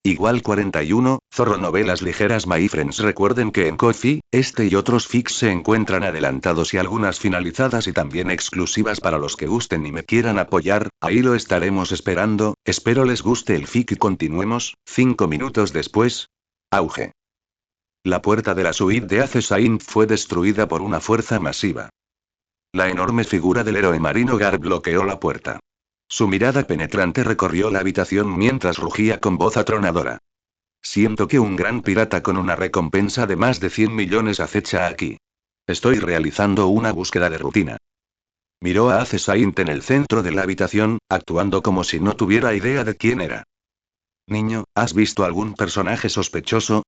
Igual 41, Zorro Novelas Ligeras My Friends. Recuerden que en Ko-fi, este y otros fics se encuentran adelantados y algunas finalizadas y también exclusivas para los que gusten y me quieran apoyar, ahí lo estaremos esperando, espero les guste el fic y continuemos, 5 minutos después. Auge. La puerta de la suite de Ace Saint fue destruida por una fuerza masiva. La enorme figura del héroe marino Garp bloqueó la puerta. Su mirada penetrante recorrió la habitación mientras rugía con voz atronadora. Siento que un gran pirata con una recompensa de más de 100 millones acecha aquí. Estoy realizando una búsqueda de rutina. Miró a Ace Saint en el centro de la habitación, actuando como si no tuviera idea de quién era. Niño, ¿has visto algún personaje sospechoso?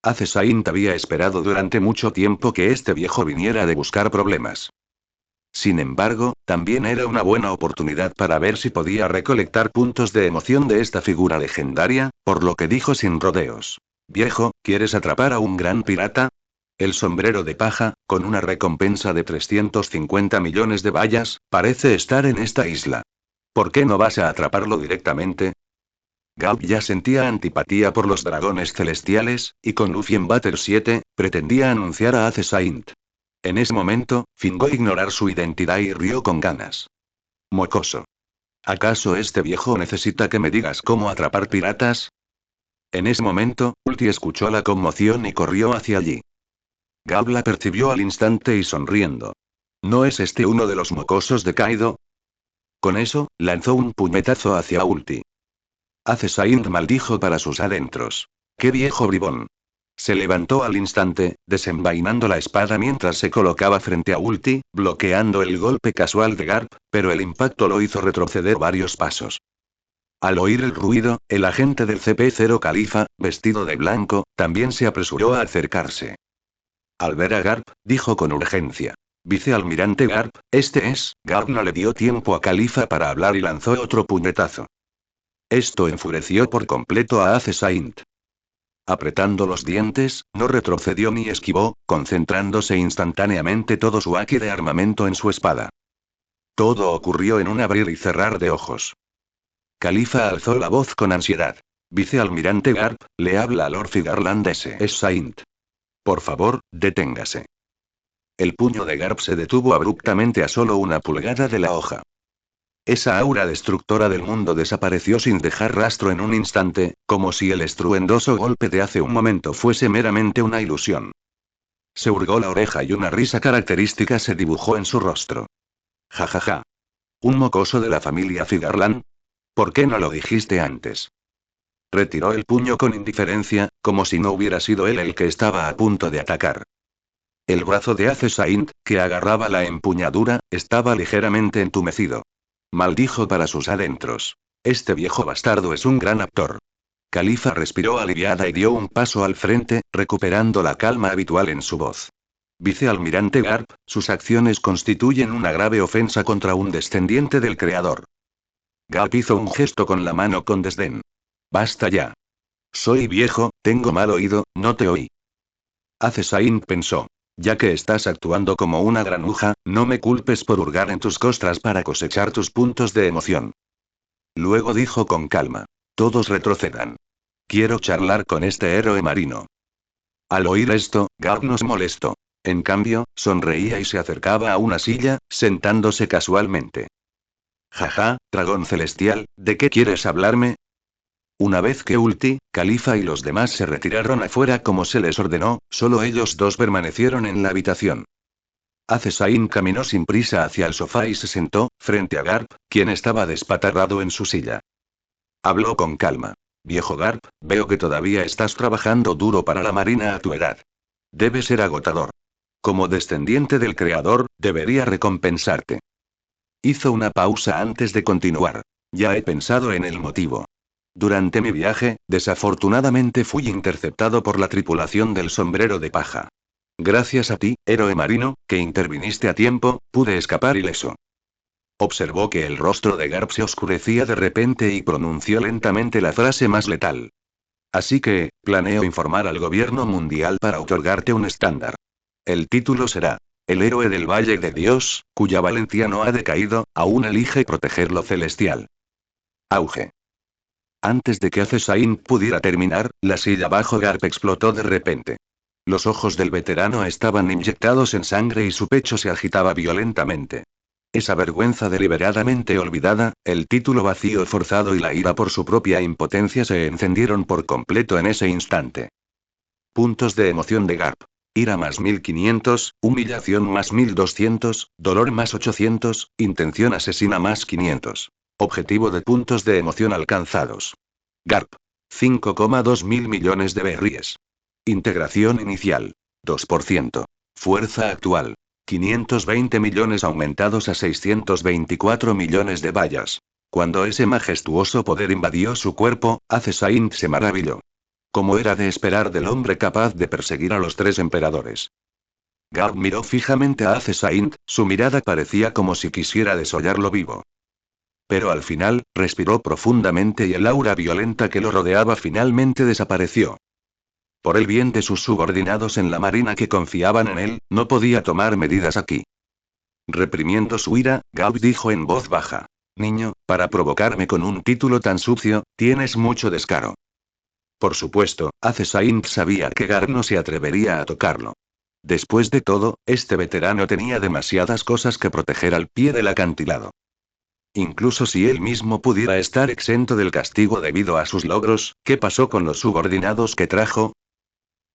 Ace Saint había esperado durante mucho tiempo que este viejo viniera de buscar problemas. Sin embargo, también era una buena oportunidad para ver si podía recolectar puntos de emoción de esta figura legendaria, por lo que dijo sin rodeos. Viejo, ¿quieres atrapar a un gran pirata? El sombrero de paja, con una recompensa de 350 millones de bayas, parece estar en esta isla. ¿Por qué no vas a atraparlo directamente? Garp ya sentía antipatía por los dragones celestiales, y con Lufien Butter 7, pretendía anunciar a Ace Saint. En ese momento, fingó ignorar su identidad y rió con ganas. Mocoso. ¿Acaso este viejo necesita que me digas cómo atrapar piratas? En ese momento, Ulti escuchó la conmoción y corrió hacia allí. Garp la percibió al instante y sonriendo. ¿No es este uno de los mocosos de Kaido? Con eso, lanzó un puñetazo hacia Ulti. Ace Saint maldijo para sus adentros. ¡Qué viejo bribón! Se levantó al instante, desenvainando la espada mientras se colocaba frente a Ulti, bloqueando el golpe casual de Garp, pero el impacto lo hizo retroceder varios pasos. Al oír el ruido, el agente del CP0 Califa, vestido de blanco, también se apresuró a acercarse. Al ver a Garp, dijo con urgencia. Vicealmirante Garp, este es. Garp no le dio tiempo a Califa para hablar y lanzó otro puñetazo. Esto enfureció por completo a Ace Saint. Apretando los dientes, no retrocedió ni esquivó, concentrándose instantáneamente todo su haki de armamento en su espada. Todo ocurrió en un abrir y cerrar de ojos. Califa alzó la voz con ansiedad. Vicealmirante Garp, le habla a Lord Figarland S. Saint. Por favor, deténgase. El puño de Garp se detuvo abruptamente a solo una pulgada de la hoja. Esa aura destructora del mundo desapareció sin dejar rastro en un instante, como si el estruendoso golpe de hace un momento fuese meramente una ilusión. Se hurgó la oreja y una risa característica se dibujó en su rostro. Ja ja ja. ¿Un mocoso de la familia Figarland? ¿Por qué no lo dijiste antes? Retiró el puño con indiferencia, como si no hubiera sido él el que estaba a punto de atacar. El brazo de Ace Saint, que agarraba la empuñadura, estaba ligeramente entumecido. Maldijo para sus adentros. Este viejo bastardo es un gran actor. Califa respiró aliviada y dio un paso al frente, recuperando la calma habitual en su voz. Vicealmirante Garp, sus acciones constituyen una grave ofensa contra un descendiente del Creador. Garp hizo un gesto con la mano con desdén. Basta ya. Soy viejo, tengo mal oído, no te oí. Ace Saint pensó. Ya que estás actuando como una granuja, no me culpes por hurgar en tus costras para cosechar tus puntos de emoción. Luego dijo con calma. Todos retrocedan. Quiero charlar con este héroe marino. Al oír esto, Garp no se molestó. En cambio, sonreía y se acercaba a una silla, sentándose casualmente. Jaja, dragón celestial, ¿de qué quieres hablarme? Una vez que Ulti, Califa y los demás se retiraron afuera como se les ordenó, solo ellos dos permanecieron en la habitación. Ace Saint caminó sin prisa hacia el sofá y se sentó, frente a Garp, quien estaba despatarrado en su silla. Habló con calma. Viejo Garp, veo que todavía estás trabajando duro para la marina a tu edad. Debe ser agotador. Como descendiente del Creador, debería recompensarte. Hizo una pausa antes de continuar. Ya he pensado en el motivo. Durante mi viaje, desafortunadamente fui interceptado por la tripulación del sombrero de paja. Gracias a ti, héroe marino, que interviniste a tiempo, pude escapar ileso. Observó que el rostro de Garp se oscurecía de repente y pronunció lentamente la frase más letal. Así que, planeo informar al gobierno mundial para otorgarte un estándar. El título será, el héroe del Valle de Dios, cuya valentía no ha decaído, aún elige proteger lo celestial. Auge. Antes de que Acesaint pudiera terminar, la silla bajo Garp explotó de repente. Los ojos del veterano estaban inyectados en sangre y su pecho se agitaba violentamente. Esa vergüenza deliberadamente olvidada, el título vacío forzado y la ira por su propia impotencia se encendieron por completo en ese instante. Puntos de emoción de Garp. Ira más 1500, humillación más 1200, dolor más 800, intención asesina más 500. Objetivo de puntos de emoción alcanzados. Garp. 5,2 mil millones de berries. Integración inicial. 2%. Fuerza actual. 520 millones aumentados a 624 millones de vallas. Cuando ese majestuoso poder invadió su cuerpo, Acesaint se maravilló. Como era de esperar del hombre capaz de perseguir a los 3 emperadores. Garp miró fijamente a Acesaint, su mirada parecía como si quisiera desollarlo vivo. Pero al final, respiró profundamente y el aura violenta que lo rodeaba finalmente desapareció. Por el bien de sus subordinados en la marina que confiaban en él, no podía tomar medidas aquí. Reprimiendo su ira, Garp dijo en voz baja. Niño, para provocarme con un título tan sucio, tienes mucho descaro. Por supuesto, Acesaint sabía que Garp no se atrevería a tocarlo. Después de todo, este veterano tenía demasiadas cosas que proteger al pie del acantilado. Incluso si él mismo pudiera estar exento del castigo debido a sus logros, ¿qué pasó con los subordinados que trajo?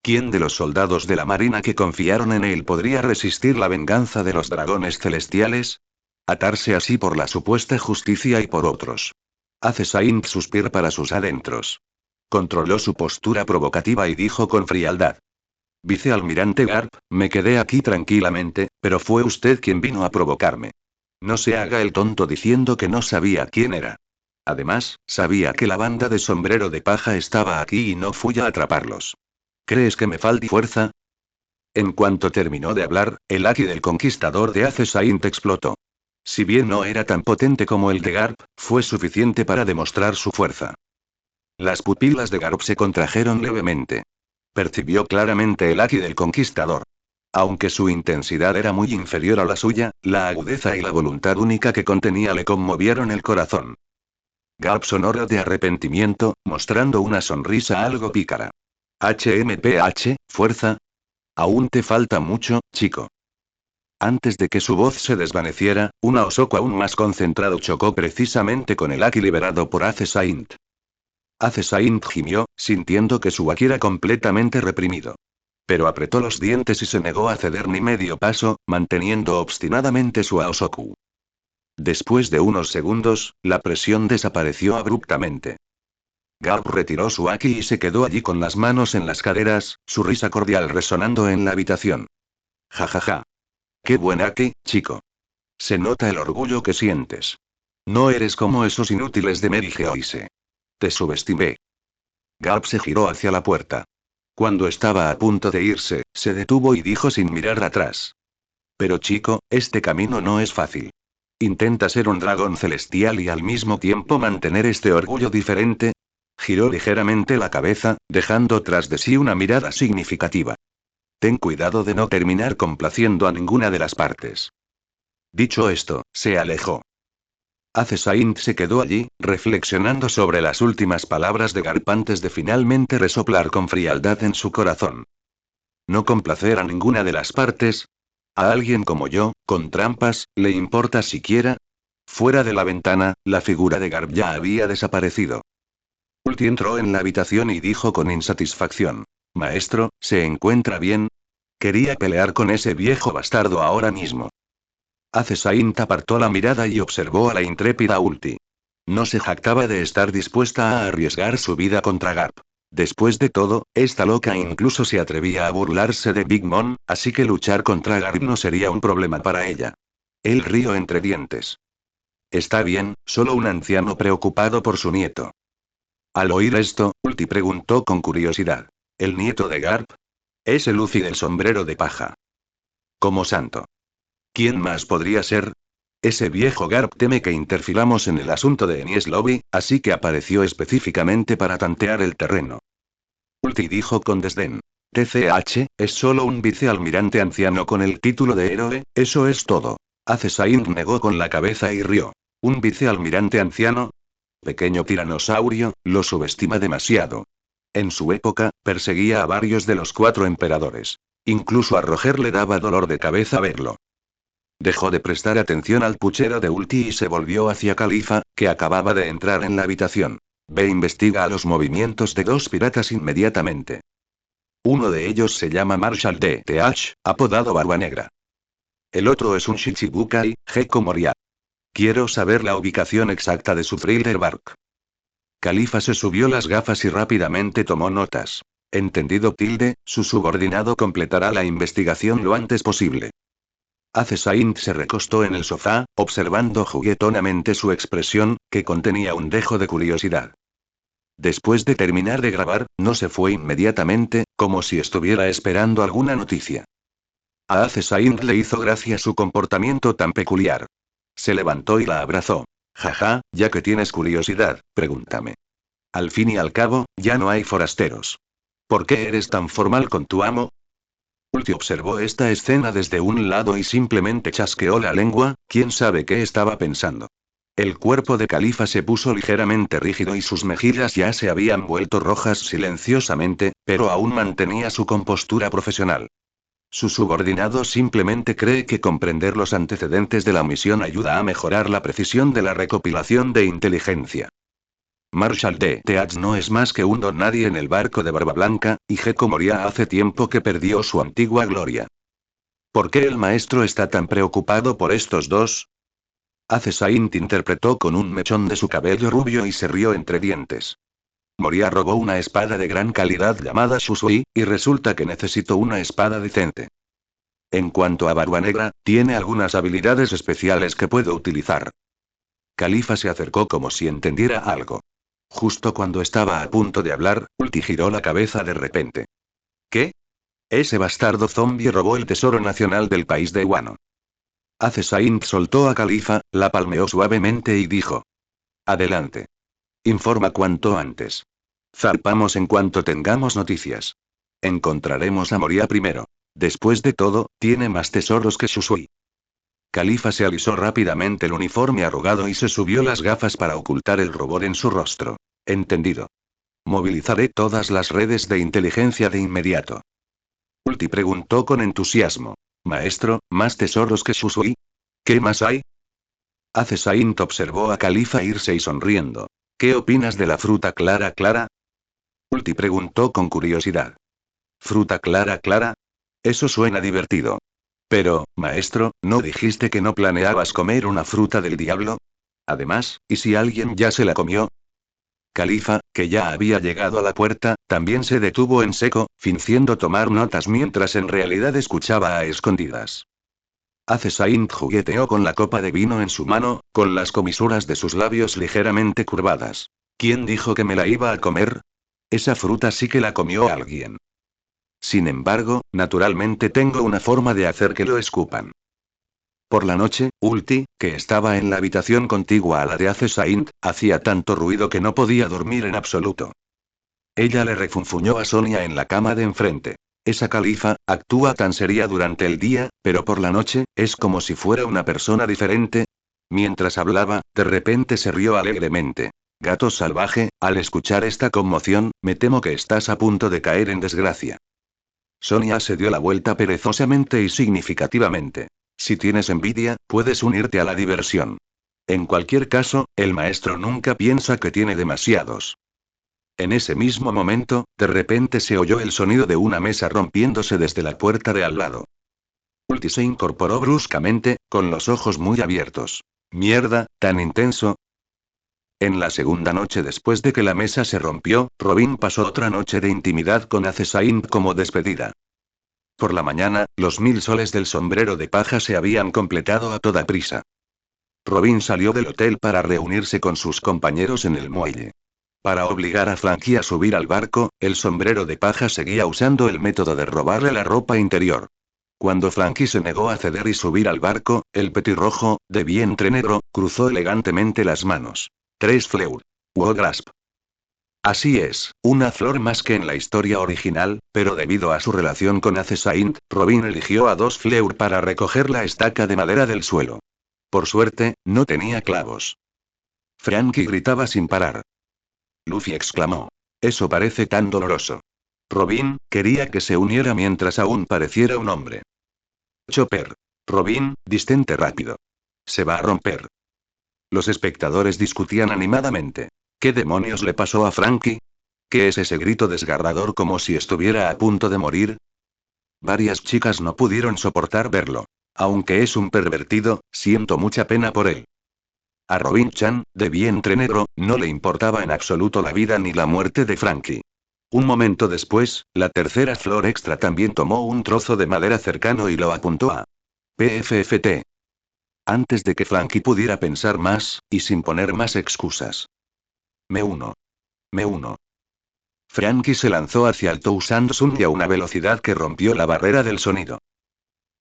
¿Quién de los soldados de la marina que confiaron en él podría resistir la venganza de los dragones celestiales? Atarse así por la supuesta justicia y por otros. Acesaint suspiró para sus adentros. Controló su postura provocativa y dijo con frialdad. Vicealmirante Garp, me quedé aquí tranquilamente, pero fue usted quien vino a provocarme. No se haga el tonto diciendo que no sabía quién era. Además, sabía que la banda de sombrero de paja estaba aquí y no fui a atraparlos. ¿Crees que me falta fuerza? En cuanto terminó de hablar, el haki del conquistador de Acesaint explotó. Si bien no era tan potente como el de Garp, fue suficiente para demostrar su fuerza. Las pupilas de Garp se contrajeron levemente. Percibió claramente el haki del conquistador. Aunque su intensidad era muy inferior a la suya, la agudeza y la voluntad única que contenía le conmovieron el corazón. Garp sonoro de arrepentimiento, mostrando una sonrisa algo pícara. HMPH, fuerza. Aún te falta mucho, chico. Antes de que su voz se desvaneciera, un Aosoku aún más concentrado chocó precisamente con el haki liberado por Acesaint. Acesaint gimió, sintiendo que su haki era completamente reprimido. Pero apretó los dientes y se negó a ceder ni medio paso, manteniendo obstinadamente su Aosoku. Después de unos segundos, la presión desapareció abruptamente. Garp retiró su haki y se quedó allí con las manos en las caderas, su risa cordial resonando en la habitación. Ja ja ja. Qué buen haki, chico. Se nota el orgullo que sientes. No eres como esos inútiles de Mary Geoise. Te subestimé. Garp se giró hacia la puerta. Cuando estaba a punto de irse, se detuvo y dijo sin mirar atrás. Pero chico, este camino no es fácil. Intenta ser un dragón celestial y al mismo tiempo mantener este orgullo diferente. Giró ligeramente la cabeza, dejando tras de sí una mirada significativa. Ten cuidado de no terminar complaciendo a ninguna de las partes. Dicho esto, se alejó. Acesaint se quedó allí, reflexionando sobre las últimas palabras de Garp antes de finalmente resoplar con frialdad en su corazón. ¿No complacer a ninguna de las partes? ¿A alguien como yo, con trampas, le importa siquiera? Fuera de la ventana, la figura de Garp ya había desaparecido. Ulti entró en la habitación y dijo con insatisfacción. Maestro, ¿se encuentra bien? Quería pelear con ese viejo bastardo ahora mismo. Acesaint apartó la mirada y observó a la intrépida Ulti. No se jactaba de estar dispuesta a arriesgar su vida contra Garp. Después de todo, esta loca incluso se atrevía a burlarse de Big Mom, así que luchar contra Garp no sería un problema para ella. Él rió entre dientes. Está bien, solo un anciano preocupado por su nieto. Al oír esto, Ulti preguntó con curiosidad. ¿El nieto de Garp? Es el Luffy del sombrero de paja. Como santo. ¿Quién más podría ser? Ese viejo Garp teme que interfiramos en el asunto de Enies Lobby, así que apareció específicamente para tantear el terreno. Ulti dijo con desdén. TCH, es solo un vicealmirante anciano con el título de héroe, eso es todo. Acesaint negó con la cabeza y rió. ¿Un vicealmirante anciano? Pequeño tiranosaurio, lo subestima demasiado. En su época, perseguía a varios de los 4 emperadores. Incluso a Roger le daba dolor de cabeza verlo. Dejó de prestar atención al puchero de Ulti y se volvió hacia Khalifa, que acababa de entrar en la habitación. Ve, investiga a los movimientos de 2 piratas inmediatamente. Uno de ellos se llama Marshall de TH, apodado Barba Negra. El otro es un Shichibukai, Gekko Moria. Quiero saber la ubicación exacta de su thriller bark. Khalifa se subió las gafas y rápidamente tomó notas. Entendido. Su subordinado completará la investigación lo antes posible. Saint se recostó en el sofá, observando juguetonamente su expresión, que contenía un dejo de curiosidad. Después de terminar de grabar, no se fue inmediatamente, como si estuviera esperando alguna noticia. A Saint le hizo gracia su comportamiento tan peculiar. Se levantó y la abrazó. Jaja, ya que tienes curiosidad, pregúntame. Al fin y al cabo, ya no hay forasteros. ¿Por qué eres tan formal con tu amo? Ulti observó esta escena desde un lado y simplemente chasqueó la lengua, quién sabe qué estaba pensando. El cuerpo de Khalifa se puso ligeramente rígido y sus mejillas ya se habían vuelto rojas silenciosamente, pero aún mantenía su compostura profesional. Su subordinado simplemente cree que comprender los antecedentes de la misión ayuda a mejorar la precisión de la recopilación de inteligencia. Marshall de Teach no es más que un don nadie en el barco de Barba Blanca, y Gekko Moria hace tiempo que perdió su antigua gloria. ¿Por qué el maestro está tan preocupado por estos dos? Saint interpretó con un mechón de su cabello rubio y se rió entre dientes. Moria robó una espada de gran calidad llamada Shusui, y resulta que necesitó una espada decente. En cuanto a Barba Negra, tiene algunas habilidades especiales que puedo utilizar. Khalifa se acercó como si entendiera algo. Justo cuando estaba a punto de hablar, Ulti giró la cabeza de repente. ¿Qué? Ese bastardo zombie robó el tesoro nacional del país de Wano. Saint soltó a Khalifa, la palmeó suavemente y dijo. Adelante. Informa cuanto antes. Zarpamos en cuanto tengamos noticias. Encontraremos a Moria primero. Después de todo, tiene más tesoros que Shusui. Khalifa se alisó rápidamente el uniforme arrugado y se subió las gafas para ocultar el rubor en su rostro. Entendido. Movilizaré todas las redes de inteligencia de inmediato. Ulti preguntó con entusiasmo. Maestro, ¿más tesoros que Shusui? ¿Qué más hay? Saint observó a Khalifa irse y sonriendo. ¿Qué opinas de la fruta clara clara? Ulti preguntó con curiosidad. ¿Fruta clara clara? Eso suena divertido. Pero, maestro, ¿no dijiste que no planeabas comer una fruta del diablo? Además, ¿y si alguien ya se la comió? Khalifa, que ya había llegado a la puerta, también se detuvo en seco, fingiendo tomar notas mientras en realidad escuchaba a escondidas. Saint jugueteó con la copa de vino en su mano, con las comisuras de sus labios ligeramente curvadas. ¿Quién dijo que me la iba a comer? Esa fruta sí que la comió alguien. Sin embargo, naturalmente tengo una forma de hacer que lo escupan. Por la noche, Ulti, que estaba en la habitación contigua a la de Saint, hacía tanto ruido que no podía dormir en absoluto. Ella le refunfuñó a Sonia en la cama de enfrente. Esa Khalifa, actúa tan seria durante el día, pero por la noche, es como si fuera una persona diferente. Mientras hablaba, de repente se rió alegremente. Gato salvaje, al escuchar esta conmoción, me temo que estás a punto de caer en desgracia. Sonia se dio la vuelta perezosamente y significativamente. Si tienes envidia, puedes unirte a la diversión. En cualquier caso, el maestro nunca piensa que tiene demasiados. En ese mismo momento, de repente se oyó el sonido de una mesa rompiéndose desde la puerta de al lado. Ulti se incorporó bruscamente, con los ojos muy abiertos. Mierda, tan intenso. En la segunda noche después de que la mesa se rompió, Robin pasó otra noche de intimidad con Saint como despedida. Por la mañana, los 1000 soles del sombrero de paja se habían completado a toda prisa. Robin salió del hotel para reunirse con sus compañeros en el muelle. Para obligar a Frankie a subir al barco, el sombrero de paja seguía usando el método de robarle la ropa interior. Cuando Frankie se negó a ceder y subir al barco, el petirrojo, de vientre negro, cruzó elegantemente las manos. 3 fleur. Grasp. Así es, una flor más que en la historia original, pero debido a su relación con Saint, Robin eligió a 2 fleur para recoger la estaca de madera del suelo. Por suerte, no tenía clavos. Frankie gritaba sin parar. Luffy exclamó. Eso parece tan doloroso. Robin, quería que se uniera mientras aún pareciera un hombre. Chopper. Robin, distente rápido. Se va a romper. Los espectadores discutían animadamente. ¿Qué demonios le pasó a Frankie? ¿Qué es ese grito desgarrador como si estuviera a punto de morir? Varias chicas no pudieron soportar verlo. Aunque es un pervertido, siento mucha pena por él. A Robin-chan, de vientre negro, no le importaba en absoluto la vida ni la muerte de Frankie. Un momento después, la tercera flor extra también tomó un trozo de madera cercano y lo apuntó a PFFT. Antes de que Frankie pudiera pensar más, y sin poner más excusas. Me uno. Me uno. Frankie se lanzó hacia el Tousan Sun a una velocidad que rompió la barrera del sonido.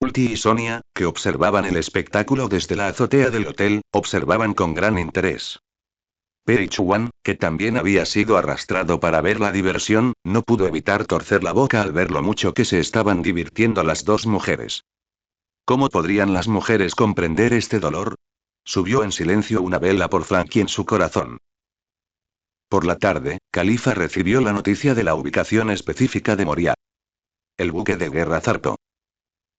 Ulti y Sonia, que observaban el espectáculo desde la azotea del hotel, observaban con gran interés. Peichuan, que también había sido arrastrado para ver la diversión, no pudo evitar torcer la boca al ver lo mucho que se estaban divirtiendo las dos mujeres. ¿Cómo podrían las mujeres comprender este dolor? Subió en silencio una vela por Frankie en su corazón. Por la tarde, Khalifa recibió la noticia de la ubicación específica de Moria. El buque de guerra zarpó.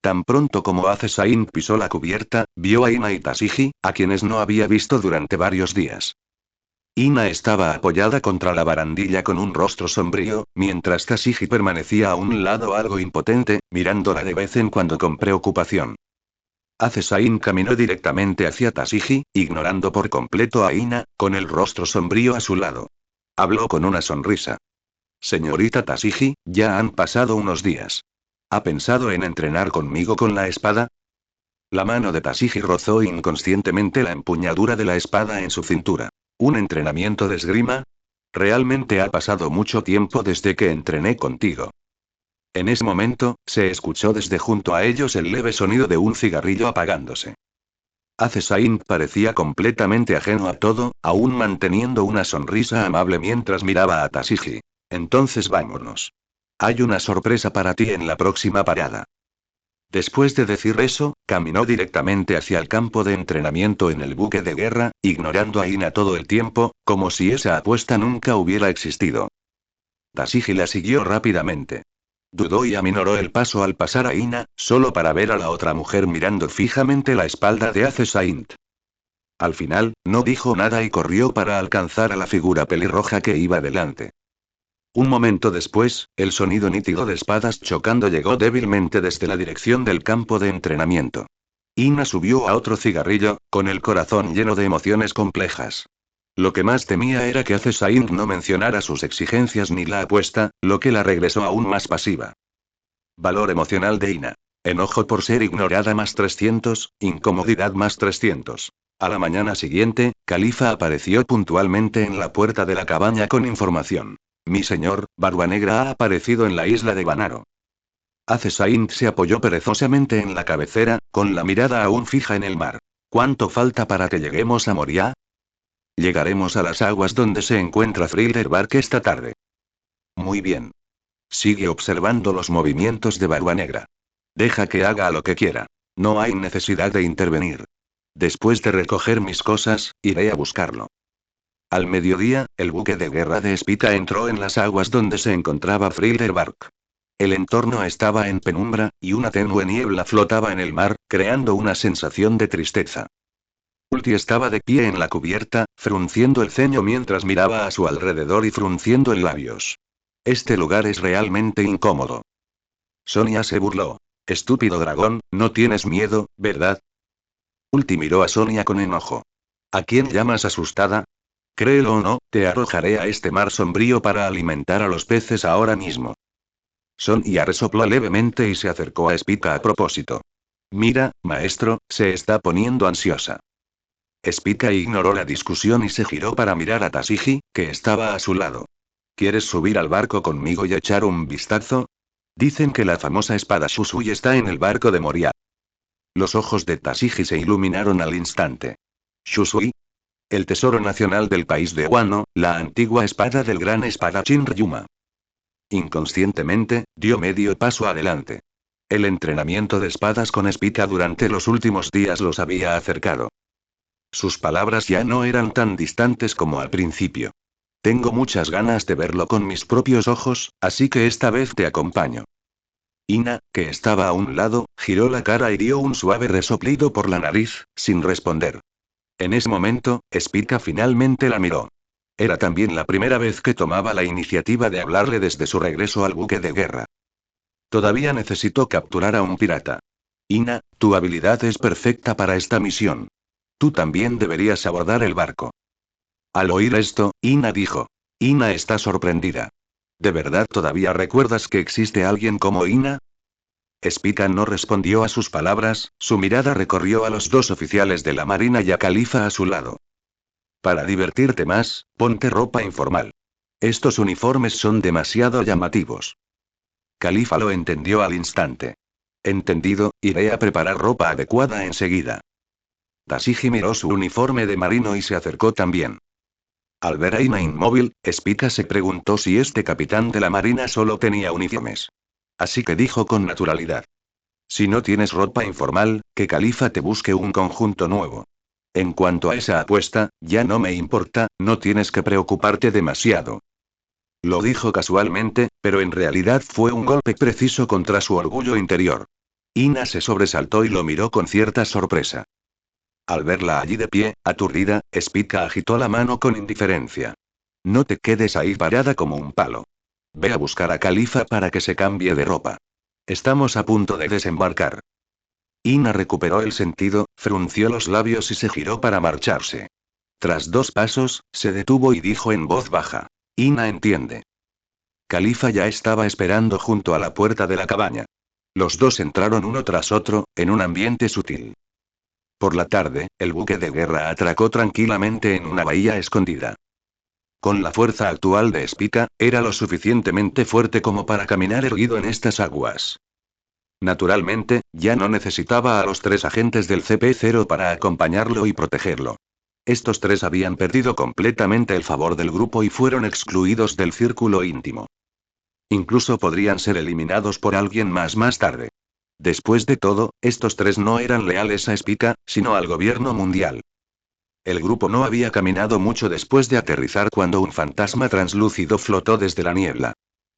Tan pronto como Ace pisó la cubierta, vio a Ina y Tashigi, a quienes no había visto durante varios días. Ina estaba apoyada contra la barandilla con un rostro sombrío, mientras Tashigi permanecía a un lado algo impotente, mirándola de vez en cuando con preocupación. Ace caminó directamente hacia Tashigi, ignorando por completo a Ina, con el rostro sombrío a su lado. Habló con una sonrisa. Señorita Tashigi, ya han pasado unos días. ¿Ha pensado en entrenar conmigo con la espada? La mano de Tashigi rozó inconscientemente la empuñadura de la espada en su cintura. ¿Un entrenamiento de esgrima? Realmente ha pasado mucho tiempo desde que entrené contigo. En ese momento, se escuchó desde junto a ellos el leve sonido de un cigarrillo apagándose. Ace parecía completamente ajeno a todo, aún manteniendo una sonrisa amable mientras miraba a Tashigi. Entonces vámonos. Hay una sorpresa para ti en la próxima parada. Después de decir eso, caminó directamente hacia el campo de entrenamiento en el buque de guerra, ignorando a Ina todo el tiempo, como si esa apuesta nunca hubiera existido. Tashigi la siguió rápidamente. Dudó y aminoró el paso al pasar a Ina, solo para ver a la otra mujer mirando fijamente la espalda de Ace Saint. Al final, no dijo nada y corrió para alcanzar a la figura pelirroja que iba delante. Un momento después, el sonido nítido de espadas chocando llegó débilmente desde la dirección del campo de entrenamiento. Ina subió a otro cigarrillo, con el corazón lleno de emociones complejas. Lo que más temía era que Ace Saint no mencionara sus exigencias ni la apuesta, lo que la regresó aún más pasiva. Valor emocional de Ina. Enojo por ser ignorada más 300, incomodidad más 300. A la mañana siguiente, Khalifa apareció puntualmente en la puerta de la cabaña con información. Mi señor, Barba Negra ha aparecido en la isla de Banaro. Ace Saint se apoyó perezosamente en la cabecera, con la mirada aún fija en el mar. ¿Cuánto falta para que lleguemos a Moria? Llegaremos a las aguas donde se encuentra Thriller Bark esta tarde. Muy bien. Sigue observando los movimientos de Barba Negra. Deja que haga lo que quiera. No hay necesidad de intervenir. Después de recoger mis cosas, iré a buscarlo. Al mediodía, el buque de guerra de Spica entró en las aguas donde se encontraba Thriller Bark. El entorno estaba en penumbra, y una tenue niebla flotaba en el mar, creando una sensación de tristeza. Ulti estaba de pie en la cubierta, frunciendo el ceño mientras miraba a su alrededor y frunciendo el labios. Este lugar es realmente incómodo. Sonia se burló. Estúpido dragón, no tienes miedo, ¿verdad? Ulti miró a Sonia con enojo. ¿A quién llamas asustada? Créelo o no, te arrojaré a este mar sombrío para alimentar a los peces ahora mismo. Sonia resopló levemente y se acercó a Spica a propósito. Mira, maestro, se está poniendo ansiosa. Spica ignoró la discusión y se giró para mirar a Tashigi, que estaba a su lado. ¿Quieres subir al barco conmigo y echar un vistazo? Dicen que la famosa espada Shusui está en el barco de Moria. Los ojos de Tashigi se iluminaron al instante. ¿Shusui? El tesoro nacional del país de Wano, la antigua espada del gran espadachín Ryuma. Inconscientemente, dio medio paso adelante. El entrenamiento de espadas con Spica durante los últimos días los había acercado. Sus palabras ya no eran tan distantes como al principio. Tengo muchas ganas de verlo con mis propios ojos, así que esta vez te acompaño. Ina, que estaba a un lado, giró la cara y dio un suave resoplido por la nariz, sin responder. En ese momento, Spica finalmente la miró. Era también la primera vez que tomaba la iniciativa de hablarle desde su regreso al buque de guerra. Todavía necesito capturar a un pirata. Ina, tu habilidad es perfecta para esta misión. Tú también deberías abordar el barco. Al oír esto, Ina dijo. Ina está sorprendida. ¿De verdad todavía recuerdas que existe alguien como Ina? Spica no respondió a sus palabras, su mirada recorrió a los dos oficiales de la marina y a Califa a su lado. Para divertirte más, ponte ropa informal. Estos uniformes son demasiado llamativos. Califa lo entendió al instante. Entendido, iré a preparar ropa adecuada enseguida. Tasigi miró su uniforme de marino y se acercó también. Al ver a Ina inmóvil, Spica se preguntó si este capitán de la marina solo tenía uniformes. Así que dijo con naturalidad. Si no tienes ropa informal, que Califa te busque un conjunto nuevo. En cuanto a esa apuesta, ya no me importa, no tienes que preocuparte demasiado. Lo dijo casualmente, pero en realidad fue un golpe preciso contra su orgullo interior. Ina se sobresaltó y lo miró con cierta sorpresa. Al verla allí de pie, aturdida, Spica agitó la mano con indiferencia. No te quedes ahí parada como un palo. Ve a buscar a Califa para que se cambie de ropa. Estamos a punto de desembarcar. Ina recuperó el sentido, frunció los labios y se giró para marcharse. Tras 2 pasos, se detuvo y dijo en voz baja. Ina entiende. Califa ya estaba esperando junto a la puerta de la cabaña. Los dos entraron uno tras otro, en un ambiente sutil. Por la tarde, el buque de guerra atracó tranquilamente en una bahía escondida. Con la fuerza actual de Spica, era lo suficientemente fuerte como para caminar erguido en estas aguas. Naturalmente, ya no necesitaba a los 3 agentes del CP0 para acompañarlo y protegerlo. Estos 3 habían perdido completamente el favor del grupo y fueron excluidos del círculo íntimo. Incluso podrían ser eliminados por alguien más tarde. Después de todo, estos 3 no eran leales a Spica, sino al gobierno mundial. El grupo no había caminado mucho después de aterrizar cuando un fantasma translúcido flotó desde la niebla.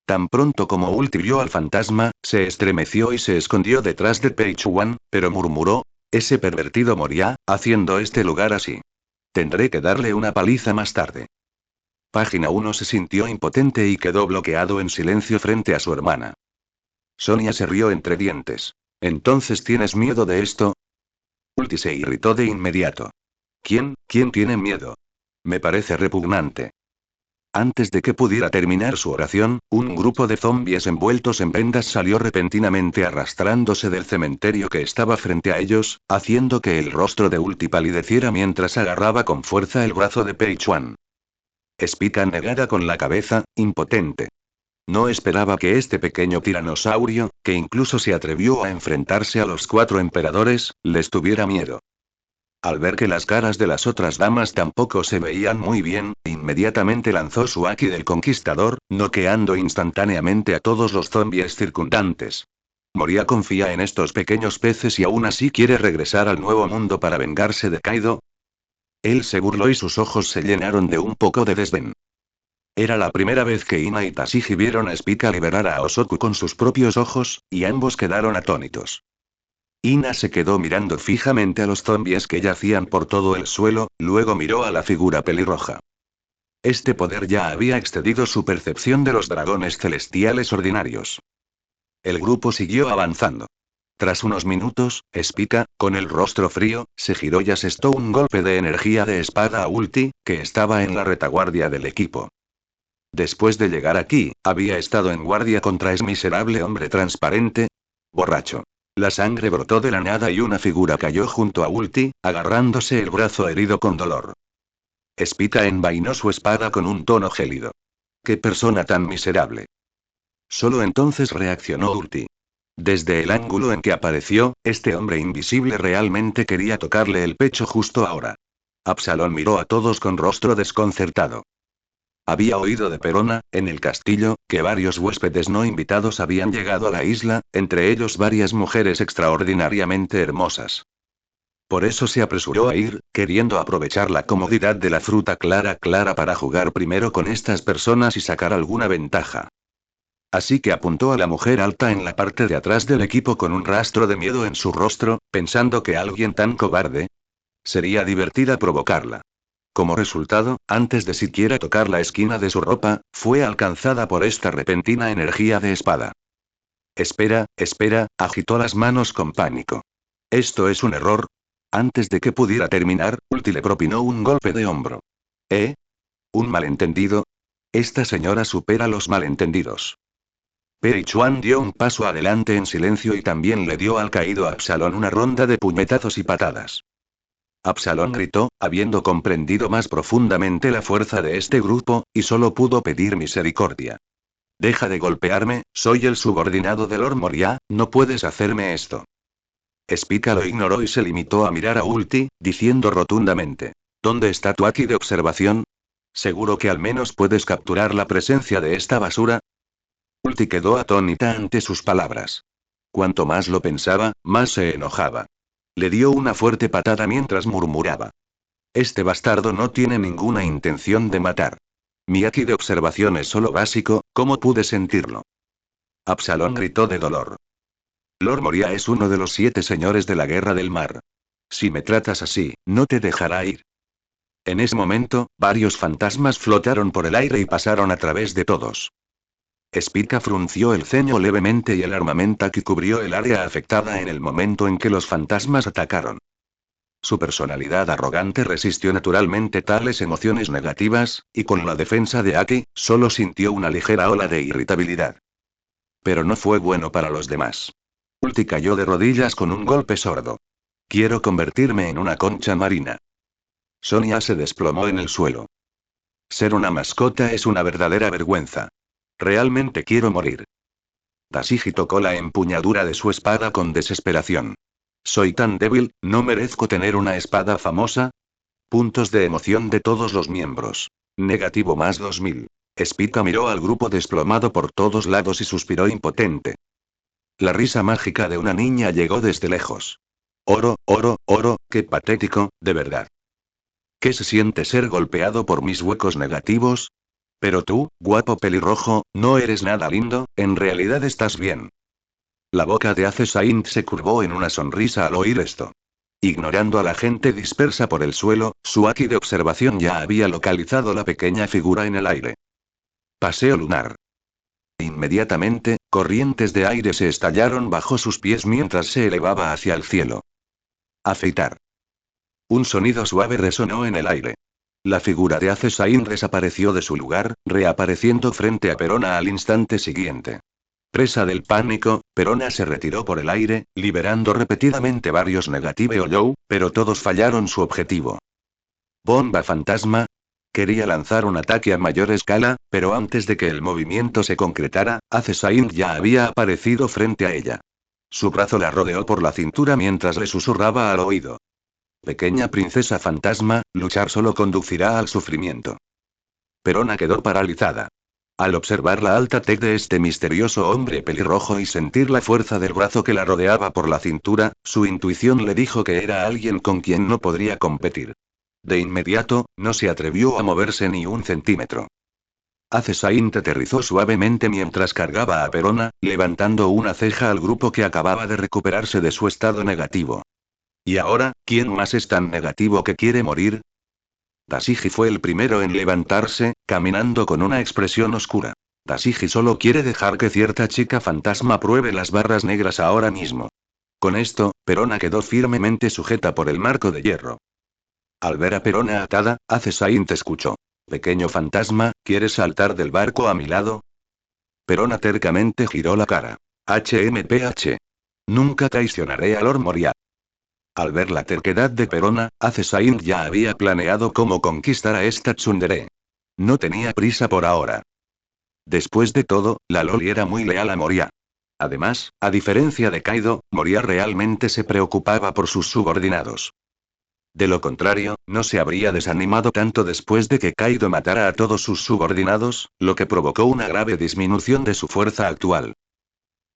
Tan pronto como Ulti vio al fantasma, se estremeció y se escondió detrás de Page One, pero murmuró, ese pervertido morirá, haciendo este lugar así. Tendré que darle una paliza más tarde. Página 1 se sintió impotente y quedó bloqueado en silencio frente a su hermana. Sonia se rió entre dientes. ¿Entonces tienes miedo de esto? Ulti se irritó de inmediato. ¿Quién tiene miedo? Me parece repugnante. Antes de que pudiera terminar su oración, un grupo de zombies envueltos en vendas salió repentinamente arrastrándose del cementerio que estaba frente a ellos, haciendo que el rostro de Ulti palideciera mientras agarraba con fuerza el brazo de Page One. Spica negada con la cabeza, impotente. No esperaba que este pequeño tiranosaurio, que incluso se atrevió a enfrentarse a los 4 emperadores, les tuviera miedo. Al ver que las caras de las otras damas tampoco se veían muy bien, inmediatamente lanzó su Haki del Conquistador, noqueando instantáneamente a todos los zombies circundantes. Moria confía en estos pequeños peces y aún así quiere regresar al nuevo mundo para vengarse de Kaido. Él se burló y sus ojos se llenaron de un poco de desdén. Era la primera vez que Ina y Tasigi vieron a Spica liberar a Osoku con sus propios ojos, y ambos quedaron atónitos. Ina se quedó mirando fijamente a los zombies que yacían por todo el suelo, luego miró a la figura pelirroja. Este poder ya había excedido su percepción de los dragones celestiales ordinarios. El grupo siguió avanzando. Tras unos minutos, Spica, con el rostro frío, se giró y asestó un golpe de energía de espada a Ulti, que estaba en la retaguardia del equipo. Después de llegar aquí, había estado en guardia contra ese miserable hombre transparente. Borracho. La sangre brotó de la nada y una figura cayó junto a Ulti, agarrándose el brazo herido con dolor. Spica envainó su espada con un tono gélido. ¡Qué persona tan miserable! Solo entonces reaccionó Ulti. Desde el ángulo en que apareció, este hombre invisible realmente quería tocarle el pecho justo ahora. Absalón miró a todos con rostro desconcertado. Había oído de Perona, en el castillo, que varios huéspedes no invitados habían llegado a la isla, entre ellos varias mujeres extraordinariamente hermosas. Por eso se apresuró a ir, queriendo aprovechar la comodidad de la fruta clara para jugar primero con estas personas y sacar alguna ventaja. Así que apuntó a la mujer alta en la parte de atrás del equipo con un rastro de miedo en su rostro, pensando que alguien tan cobarde sería divertida provocarla. Como resultado, antes de siquiera tocar la esquina de su ropa, fue alcanzada por esta repentina energía de espada. Espera, agitó las manos con pánico. Esto es un error. Antes de que pudiera terminar, Ulti le propinó un golpe de hombro. ¿Eh? ¿Un malentendido? Esta señora supera los malentendidos. Pei Chuan dio un paso adelante en silencio y también le dio al caído Absalón una ronda de puñetazos y patadas. Absalón gritó, habiendo comprendido más profundamente la fuerza de este grupo, y solo pudo pedir misericordia. Deja de golpearme, soy el subordinado de Lord Moria, no puedes hacerme esto. Spica lo ignoró y se limitó a mirar a Ulti, diciendo rotundamente: ¿Dónde está tu Aki de observación? ¿Seguro que al menos puedes capturar la presencia de esta basura? Ulti quedó atónita ante sus palabras. Cuanto más lo pensaba, más se enojaba. Le dio una fuerte patada mientras murmuraba: Este bastardo no tiene ninguna intención de matar. Mi Aki de observación es solo básico, ¿cómo pude sentirlo? Absalón gritó de dolor. Lord Moria es uno de los 7 señores de la Guerra del Mar. Si me tratas así, no te dejará ir. En ese momento, varios fantasmas flotaron por el aire y pasaron a través de todos. Spica frunció el ceño levemente y el armamento que cubrió el área afectada en el momento en que los fantasmas atacaron. Su personalidad arrogante resistió naturalmente tales emociones negativas, y con la defensa de Aki, solo sintió una ligera ola de irritabilidad. Pero no fue bueno para los demás. Ulti cayó de rodillas con un golpe sordo. Quiero convertirme en una concha marina. Sonia se desplomó en el suelo. Ser una mascota es una verdadera vergüenza. Realmente quiero morir. Dasiji tocó la empuñadura de su espada con desesperación. Soy tan débil, ¿no merezco tener una espada famosa? Puntos de emoción de todos los miembros. Negativo más 2000. Spica miró al grupo desplomado por todos lados y suspiró impotente. La risa mágica de una niña llegó desde lejos. Oro, qué patético, de verdad. ¿Qué se siente ser golpeado por mis huecos negativos? Pero tú, guapo pelirrojo, no eres nada lindo, en realidad estás bien. La boca de Ace Saint se curvó en una sonrisa al oír esto. Ignorando a la gente dispersa por el suelo, su Aki de observación ya había localizado la pequeña figura en el aire. Paseo lunar. Inmediatamente, corrientes de aire se estallaron bajo sus pies mientras se elevaba hacia el cielo. Afeitar. Un sonido suave resonó en el aire. La figura de Ace Saint desapareció de su lugar, reapareciendo frente a Perona al instante siguiente. Presa del pánico, Perona se retiró por el aire, liberando repetidamente varios Negative Hollow, pero todos fallaron su objetivo. Bomba fantasma. Quería lanzar un ataque a mayor escala, pero antes de que el movimiento se concretara, Ace Saint ya había aparecido frente a ella. Su brazo la rodeó por la cintura mientras le susurraba al oído. Pequeña princesa fantasma, luchar solo conducirá al sufrimiento. Perona quedó paralizada. Al observar la alta tez de este misterioso hombre pelirrojo y sentir la fuerza del brazo que la rodeaba por la cintura, su intuición le dijo que era alguien con quien no podría competir. De inmediato, no se atrevió a moverse ni un centímetro. Ace Saint aterrizó suavemente mientras cargaba a Perona, levantando una ceja al grupo que acababa de recuperarse de su estado negativo. ¿Y ahora, quién más es tan negativo que quiere morir? Dasiji fue el primero en levantarse, caminando con una expresión oscura. Dasiji solo quiere dejar que cierta chica fantasma pruebe las barras negras ahora mismo. Con esto, Perona quedó firmemente sujeta por el marco de hierro. Al ver a Perona atada, Ace Saint escuchó. Pequeño fantasma, ¿quieres saltar del barco a mi lado? Perona tercamente giró la cara. HMPH. Nunca traicionaré a Lord Moria. Al ver la terquedad de Perona, Ace Saint ya había planeado cómo conquistar a esta tsundere. No tenía prisa por ahora. Después de todo, la Loli era muy leal a Moria. Además, a diferencia de Kaido, Moria realmente se preocupaba por sus subordinados. De lo contrario, no se habría desanimado tanto después de que Kaido matara a todos sus subordinados, lo que provocó una grave disminución de su fuerza actual.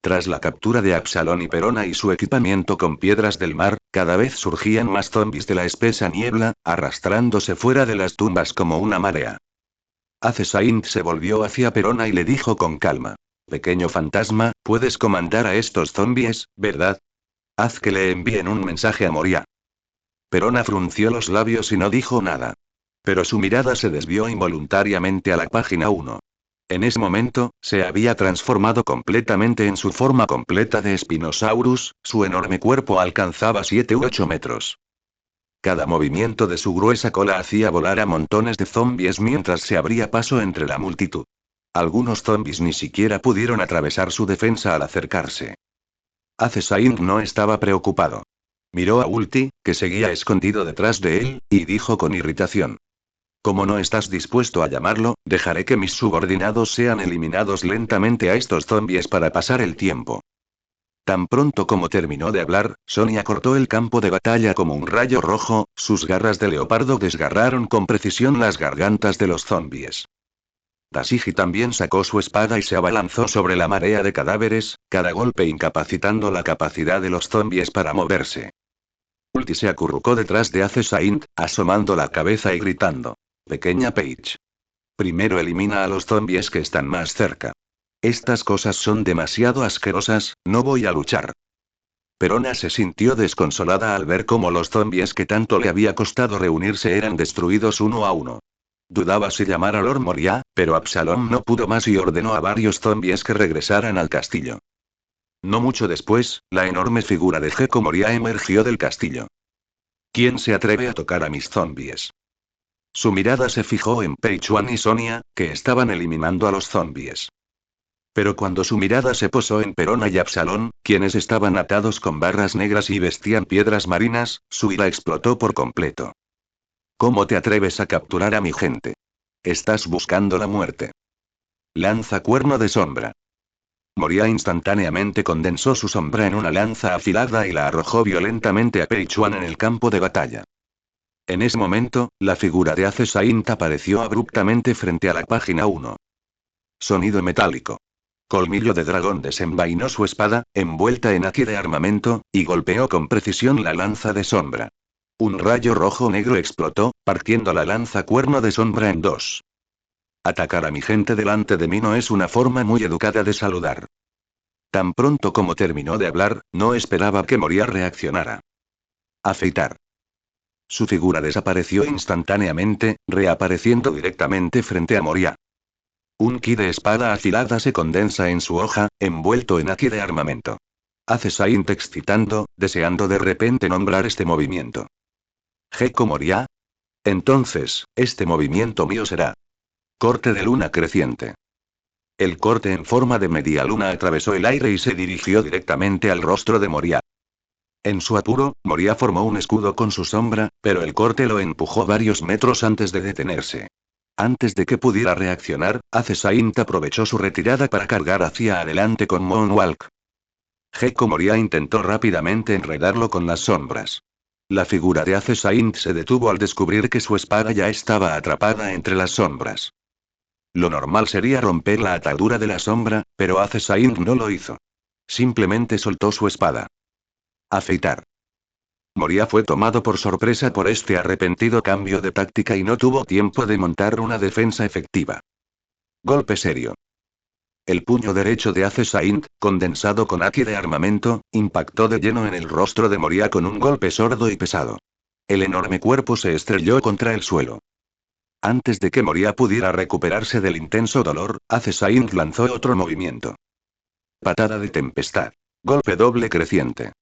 Tras la captura de Absalón y Perona y su equipamiento con piedras del mar, cada vez surgían más zombis de la espesa niebla, arrastrándose fuera de las tumbas como una marea. Saint se volvió hacia Perona y le dijo con calma. Pequeño fantasma, puedes comandar a estos zombies, ¿verdad? Haz que le envíen un mensaje a Moria. Perona frunció los labios y no dijo nada. Pero su mirada se desvió involuntariamente a la página 1. En ese momento, se había transformado completamente en su forma completa de Spinosaurus, su enorme cuerpo alcanzaba 7 u 8 metros. Cada movimiento de su gruesa cola hacía volar a montones de zombies mientras se abría paso entre la multitud. Algunos zombies ni siquiera pudieron atravesar su defensa al acercarse. Saint no estaba preocupado. Miró a Ulti, que seguía escondido detrás de él, y dijo con irritación. Como no estás dispuesto a llamarlo, dejaré que mis subordinados sean eliminados lentamente a estos zombies para pasar el tiempo. Tan pronto como terminó de hablar, Sonia cortó el campo de batalla como un rayo rojo, sus garras de leopardo desgarraron con precisión las gargantas de los zombies. Tashigi también sacó su espada y se abalanzó sobre la marea de cadáveres, cada golpe incapacitando la capacidad de los zombies para moverse. Ulti se acurrucó detrás de Saint, asomando la cabeza y gritando. Pequeña Paige. Primero elimina a los zombies que están más cerca. Estas cosas son demasiado asquerosas, no voy a luchar. Perona se sintió desconsolada al ver cómo los zombies que tanto le había costado reunirse eran destruidos uno a uno. Dudaba si llamar a Lord Moria, pero Absalom no pudo más y ordenó a varios zombies que regresaran al castillo. No mucho después, la enorme figura de Gekko Moria emergió del castillo. ¿Quién se atreve a tocar a mis zombies? Su mirada se fijó en Peichuan y Sonia, que estaban eliminando a los zombies. Pero cuando su mirada se posó en Perona y Absalón, quienes estaban atados con barras negras y vestían piedras marinas, su ira explotó por completo. ¿Cómo te atreves a capturar a mi gente? Estás buscando la muerte. Lanza cuerno de sombra. Moria instantáneamente condensó su sombra en una lanza afilada y la arrojó violentamente a Peichuan en el campo de batalla. En ese momento, la figura de Saint apareció abruptamente frente a la página 1. Sonido metálico. Colmillo de dragón desenvainó su espada, envuelta en haki de armamento, y golpeó con precisión la lanza de sombra. Un rayo rojo-negro explotó, partiendo la lanza cuerno de sombra en dos. Atacar a mi gente delante de mí no es una forma muy educada de saludar. Tan pronto como terminó de hablar, no esperaba que Moria reaccionara. Afeitar. Su figura desapareció instantáneamente, reapareciendo directamente frente a Moria. Un ki de espada afilada se condensa en su hoja, envuelto en haki de armamento. Saint excitando, deseando de repente nombrar este movimiento. Gekko Moria. Entonces, este movimiento mío será. Corte de luna creciente. El corte en forma de media luna atravesó el aire y se dirigió directamente al rostro de Moria. En su apuro, Moria formó un escudo con su sombra, pero el corte lo empujó varios metros antes de detenerse. Antes de que pudiera reaccionar, Saint aprovechó su retirada para cargar hacia adelante con Moonwalk. Gekko Moria intentó rápidamente enredarlo con las sombras. La figura de Saint se detuvo al descubrir que su espada ya estaba atrapada entre las sombras. Lo normal sería romper la atadura de la sombra, pero Saint no lo hizo. Simplemente soltó su espada. Afeitar. Moria fue tomado por sorpresa por este arrepentido cambio de táctica y no tuvo tiempo de montar una defensa efectiva. Golpe serio. El puño derecho de Saint, condensado con haki de armamento, impactó de lleno en el rostro de Moria con un golpe sordo y pesado. El enorme cuerpo se estrelló contra el suelo. Antes de que Moria pudiera recuperarse del intenso dolor, Saint lanzó otro movimiento. Patada de tempestad. Golpe doble creciente.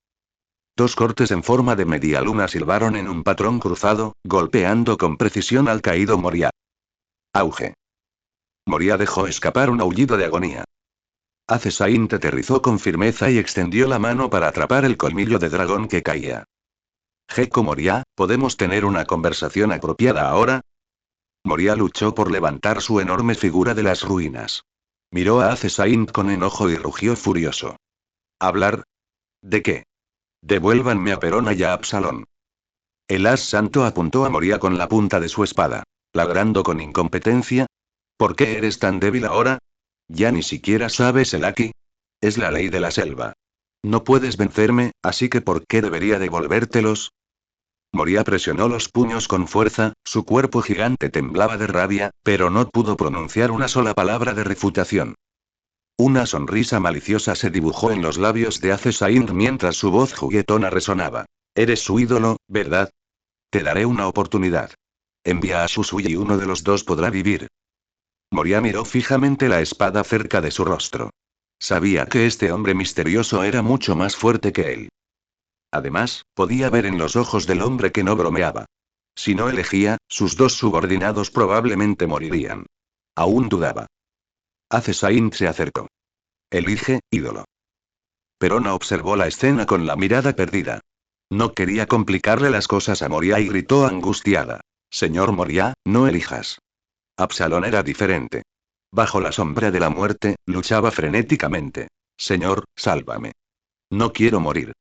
Dos cortes en forma de media luna silbaron en un patrón cruzado, golpeando con precisión al caído Moria. Auge. Moria dejó escapar un aullido de agonía. Saint aterrizó con firmeza y extendió la mano para atrapar el colmillo de dragón que caía. Gekko Moria, ¿podemos tener una conversación apropiada ahora? Moria luchó por levantar su enorme figura de las ruinas. Miró a Saint con enojo y rugió furioso. ¿Hablar? ¿De qué? Devuélvanme a Perona y a Absalón. El as santo apuntó a Moria con la punta de su espada. ¿Ladrando con incompetencia? ¿Por qué eres tan débil ahora? ¿Ya ni siquiera sabes el haki? Es la ley de la selva. No puedes vencerme, así que ¿por qué debería devolvértelos? Moria presionó los puños con fuerza, su cuerpo gigante temblaba de rabia, pero no pudo pronunciar una sola palabra de refutación. Una sonrisa maliciosa se dibujó en los labios de Ace Saint mientras su voz juguetona resonaba. Eres su ídolo, ¿verdad? Te daré una oportunidad. Envía a Shusui y uno de los dos podrá vivir. Moria miró fijamente la espada cerca de su rostro. Sabía que este hombre misterioso era mucho más fuerte que él. Además, podía ver en los ojos del hombre que no bromeaba. Si no elegía, sus dos subordinados probablemente morirían. Aún dudaba. Ace Saint se acercó. Elige, ídolo. Perona observó la escena con la mirada perdida. No quería complicarle las cosas a Moria y gritó angustiada. Señor Moria, no elijas. Absalón era diferente. Bajo la sombra de la muerte, luchaba frenéticamente. Señor, sálvame. No quiero morir.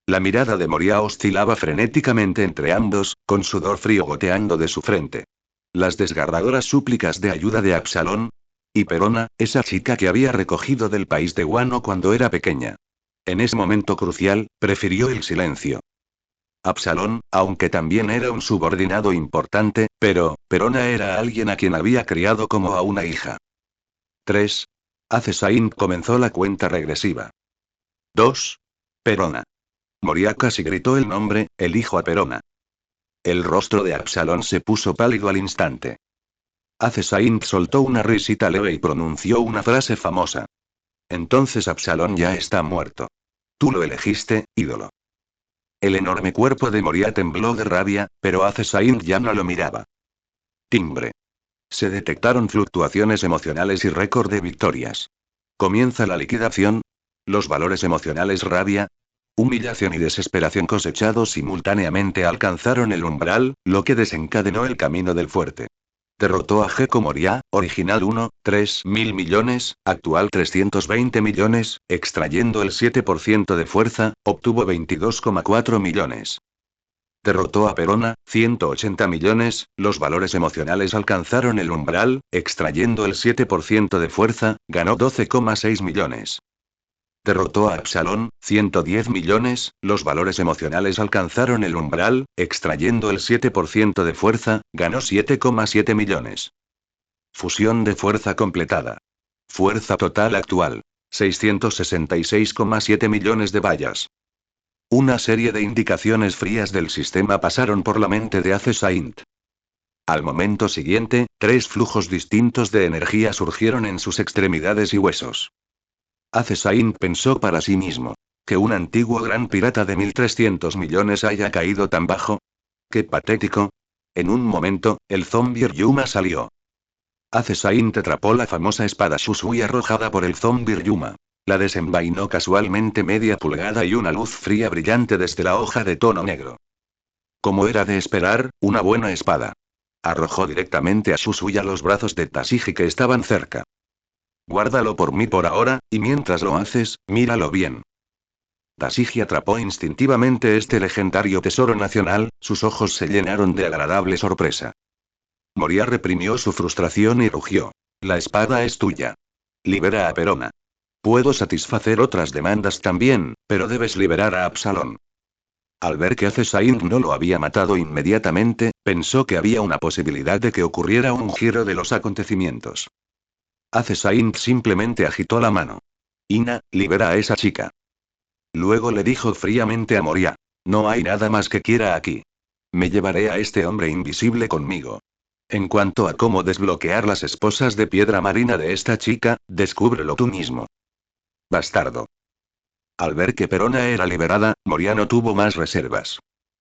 La mirada de Moria oscilaba frenéticamente entre ambos, con sudor frío goteando de su frente. Las desgarradoras súplicas de ayuda de Absalón. Y Perona, esa chica que había recogido del país de Guano cuando era pequeña. En ese momento crucial, prefirió el silencio. Absalón, aunque también era un subordinado importante, pero, Perona era alguien a quien había criado como a una hija. 3. Ace Saint comenzó la cuenta regresiva. 2. Perona. Moria casi gritó el nombre, elijo a Perona. El rostro de Absalón se puso pálido al instante. Ace Saint soltó una risita leve y pronunció una frase famosa. Entonces Absalón ya está muerto. Tú lo elegiste, ídolo. El enorme cuerpo de Moria tembló de rabia, pero Ace Saint ya no lo miraba. Timbre. Se detectaron fluctuaciones emocionales y récord de victorias. Comienza la liquidación. Los valores emocionales rabia, humillación y desesperación cosechados simultáneamente alcanzaron el umbral, lo que desencadenó el camino del fuerte. Derrotó a Gecko Moria, original 1, 3.000 millones, actual 320 millones, extrayendo el 7% de fuerza, obtuvo 22,4 millones. Derrotó a Perona, 180 millones, los valores emocionales alcanzaron el umbral, extrayendo el 7% de fuerza, ganó 12,6 millones. Derrotó a Absalón, 110 millones, los valores emocionales alcanzaron el umbral, extrayendo el 7% de fuerza, ganó 7,7 millones. Fusión de fuerza completada. Fuerza total actual. 666,7 millones de vallas. Una serie de indicaciones frías del sistema pasaron por la mente de Ace Saint. Al momento siguiente, 3 flujos distintos de energía surgieron en sus extremidades y huesos. Ace Saint pensó para sí mismo. ¿Que un antiguo gran pirata de 1.300 millones haya caído tan bajo? ¡Qué patético! En un momento, el zombie Ryuma salió. Ace Saint atrapó la famosa espada Shusui arrojada por el zombie Ryuma. La desenvainó casualmente media pulgada y una luz fría brillante desde la hoja de tono negro. Como era de esperar, una buena espada. Arrojó directamente a Shusui a los brazos de Tashigi que estaban cerca. Guárdalo por mí por ahora, y mientras lo haces, míralo bien. Tashigi atrapó instintivamente este legendario tesoro nacional, sus ojos se llenaron de agradable sorpresa. Moria reprimió su frustración y rugió. La espada es tuya. Libera a Perona. Puedo satisfacer otras demandas también, pero debes liberar a Absalón. Al ver que Ace Saint no lo había matado inmediatamente, pensó que había una posibilidad de que ocurriera un giro de los acontecimientos. Ace Saint simplemente agitó la mano. Ina, libera a esa chica. Luego le dijo fríamente a Moria. No hay nada más que quiera aquí. Me llevaré a este hombre invisible conmigo. En cuanto a cómo desbloquear las esposas de piedra marina de esta chica, descúbrelo tú mismo. Bastardo. Al ver que Perona era liberada, Moria no tuvo más reservas.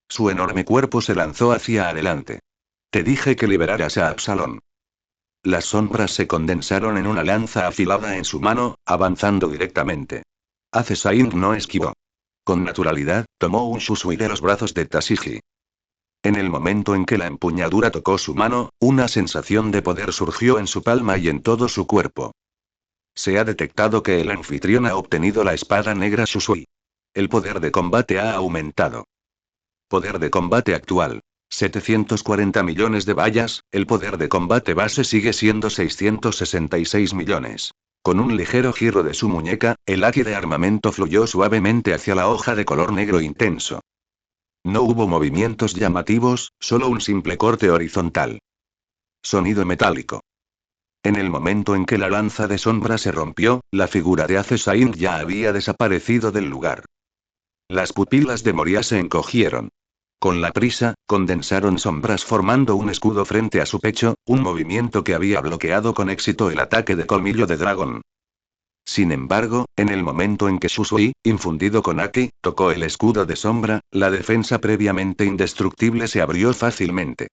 Su enorme cuerpo se lanzó hacia adelante. Te dije que liberaras a Absalón. Las sombras se condensaron en una lanza afilada en su mano, avanzando directamente. Ace Saint no esquivó. Con naturalidad, tomó un Shusui de los brazos de Tashigi. En el momento en que la empuñadura tocó su mano, una sensación de poder surgió en su palma y en todo su cuerpo. Se ha detectado que el anfitrión ha obtenido la espada negra Shusui. El poder de combate ha aumentado. Poder de combate actual. 740 millones de vallas, el poder de combate base sigue siendo 666 millones. Con un ligero giro de su muñeca, el haki de armamento fluyó suavemente hacia la hoja de color negro intenso. No hubo movimientos llamativos, solo un simple corte horizontal. Sonido metálico. En el momento en que la lanza de sombra se rompió, la figura de Ace Saint ya había desaparecido del lugar. Las pupilas de Moria se encogieron. Con la prisa, condensaron sombras formando un escudo frente a su pecho, un movimiento que había bloqueado con éxito el ataque de colmillo de dragón. Sin embargo, en el momento en que Shusui, infundido con Aki, tocó el escudo de sombra, la defensa previamente indestructible se abrió fácilmente.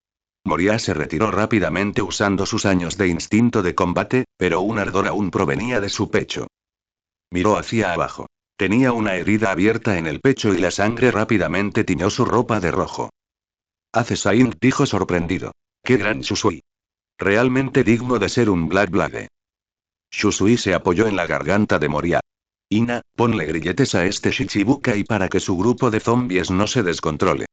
Moria se retiró rápidamente usando sus años de instinto de combate, pero un ardor aún provenía de su pecho. Miró hacia abajo. Tenía una herida abierta en el pecho y la sangre rápidamente tiñó su ropa de rojo. Ace Saint dijo sorprendido. ¡Qué gran Shusui! Realmente digno de ser un Black Blade. Shusui se apoyó en la garganta de Moria. Ina, ponle grilletes a este Shichibukai para que su grupo de zombies no se descontrole.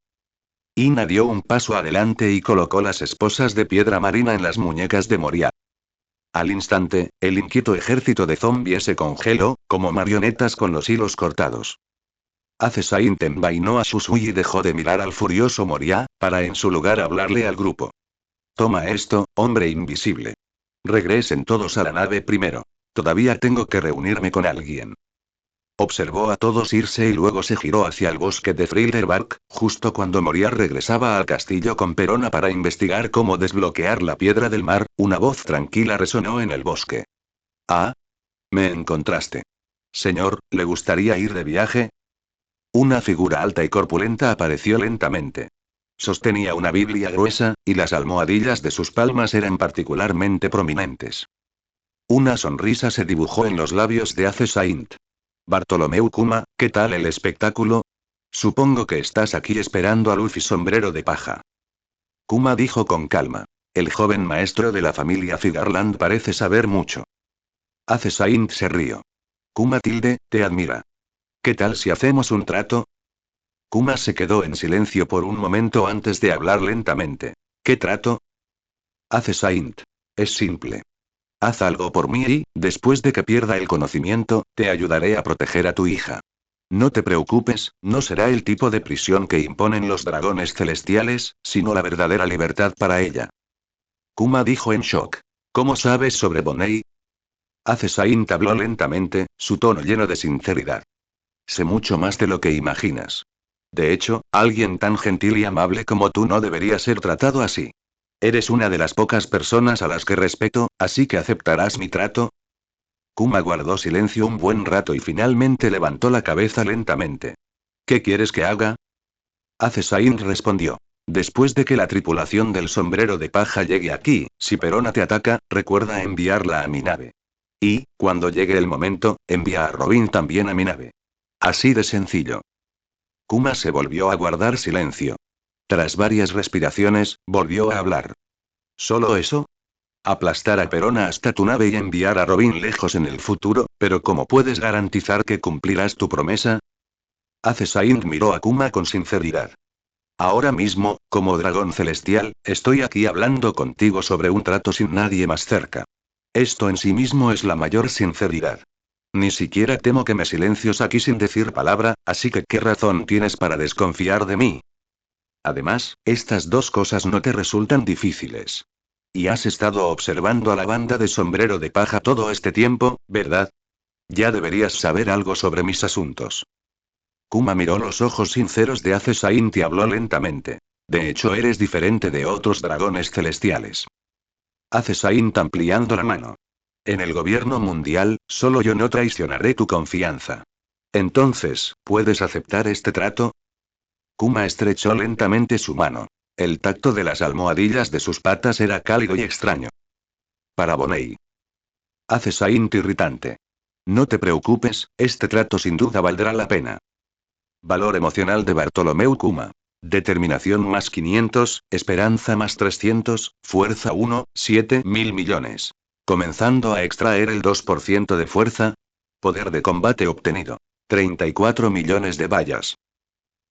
Ina dio un paso adelante y colocó las esposas de piedra marina en las muñecas de Moria. Al instante, el inquieto ejército de zombies se congeló, como marionetas con los hilos cortados. Ace Saint envainó a Shusui y dejó de mirar al furioso Moria, para en su lugar hablarle al grupo. Toma esto, hombre invisible. Regresen todos a la nave primero. Todavía tengo que reunirme con alguien. Observó a todos irse y luego se giró hacia el bosque de Thriller-Bark, justo cuando Moria regresaba al castillo con Perona para investigar cómo desbloquear la piedra del mar, una voz tranquila resonó en el bosque. Ah. Me encontraste. Señor, ¿le gustaría ir de viaje? Una figura alta y corpulenta apareció lentamente. Sostenía una Biblia gruesa, y las almohadillas de sus palmas eran particularmente prominentes. Una sonrisa se dibujó en los labios de Ace Saint. Bartolomeu Kuma, ¿qué tal el espectáculo? Supongo que estás aquí esperando a Luffy sombrero de paja. Kuma dijo con calma. El joven maestro de la familia Figarland parece saber mucho. Ace Saint se rió. Kuma te admira. ¿Qué tal si hacemos un trato? Kuma se quedó en silencio por un momento antes de hablar lentamente. ¿Qué trato? Ace Saint. Es simple. Haz algo por mí y, después de que pierda el conocimiento, te ayudaré a proteger a tu hija. No te preocupes, no será el tipo de prisión que imponen los dragones celestiales, sino la verdadera libertad para ella. Kuma dijo en shock. ¿Cómo sabes sobre Bonnie? Ace Saint habló lentamente, su tono lleno de sinceridad. Sé mucho más de lo que imaginas. De hecho, alguien tan gentil y amable como tú no debería ser tratado así. Eres una de las pocas personas a las que respeto, así que aceptarás mi trato. Kuma guardó silencio un buen rato y finalmente levantó la cabeza lentamente. ¿Qué quieres que haga? Ace Saint respondió. Después de que la tripulación del sombrero de paja llegue aquí, si Perona te ataca, recuerda enviarla a mi nave. Y, cuando llegue el momento, envía a Robin también a mi nave. Así de sencillo. Kuma se volvió a guardar silencio. Tras varias respiraciones, volvió a hablar. ¿Solo eso? Aplastar a Perona hasta tu nave y enviar a Robin lejos en el futuro, pero ¿cómo puedes garantizar que cumplirás tu promesa? Ace Saint miró a Kuma con sinceridad. Ahora mismo, como dragón celestial, estoy aquí hablando contigo sobre un trato sin nadie más cerca. Esto en sí mismo es la mayor sinceridad. Ni siquiera temo que me silencios aquí sin decir palabra, así que ¿qué razón tienes para desconfiar de mí? Además, estas dos cosas no te resultan difíciles. Y has estado observando a la banda de sombrero de paja todo este tiempo, ¿verdad? Ya deberías saber algo sobre mis asuntos. Kuma miró los ojos sinceros de Ace Saint y habló lentamente. De hecho, eres diferente de otros dragones celestiales. Ace Saint ampliando la mano. En el gobierno mundial, solo yo no traicionaré tu confianza. Entonces, ¿puedes aceptar este trato? Kuma estrechó lentamente su mano. El tacto de las almohadillas de sus patas era cálido y extraño. Para Bonnie. Ace Saint irritante. No te preocupes, este trato sin duda valdrá la pena. Valor emocional de Bartolomeu Kuma. Determinación más 500, esperanza más 300, fuerza 1, 7.000 millones. Comenzando a extraer el 2% de fuerza. Poder de combate obtenido. 34 millones de vallas.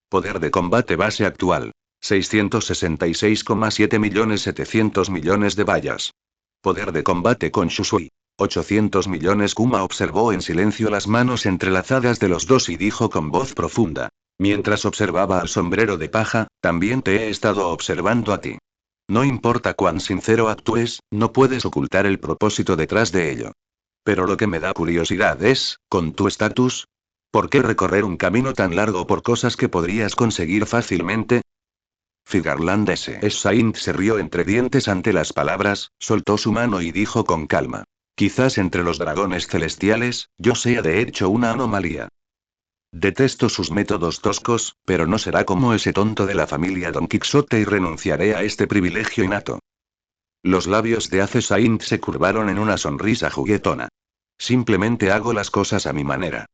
Poder de combate base actual. 666,7 millones 700 millones de vallas. Poder de combate con Shusui. 800 millones. Kuma observó en silencio las manos entrelazadas de los dos y dijo con voz profunda. Mientras observaba al sombrero de paja, también te he estado observando a ti. No importa cuán sincero actúes, no puedes ocultar el propósito detrás de ello. Pero lo que me da curiosidad es, con tu estatus, ¿por qué recorrer un camino tan largo por cosas que podrías conseguir fácilmente? Figarland S. Saint se rió entre dientes ante las palabras, soltó su mano y dijo con calma. Quizás entre los dragones celestiales, yo sea de hecho una anomalía. Detesto sus métodos toscos, pero no será como ese tonto de la familia Don Quixote y renunciaré a este privilegio innato. Los labios de Ace Saint se curvaron en una sonrisa juguetona. Simplemente hago las cosas a mi manera.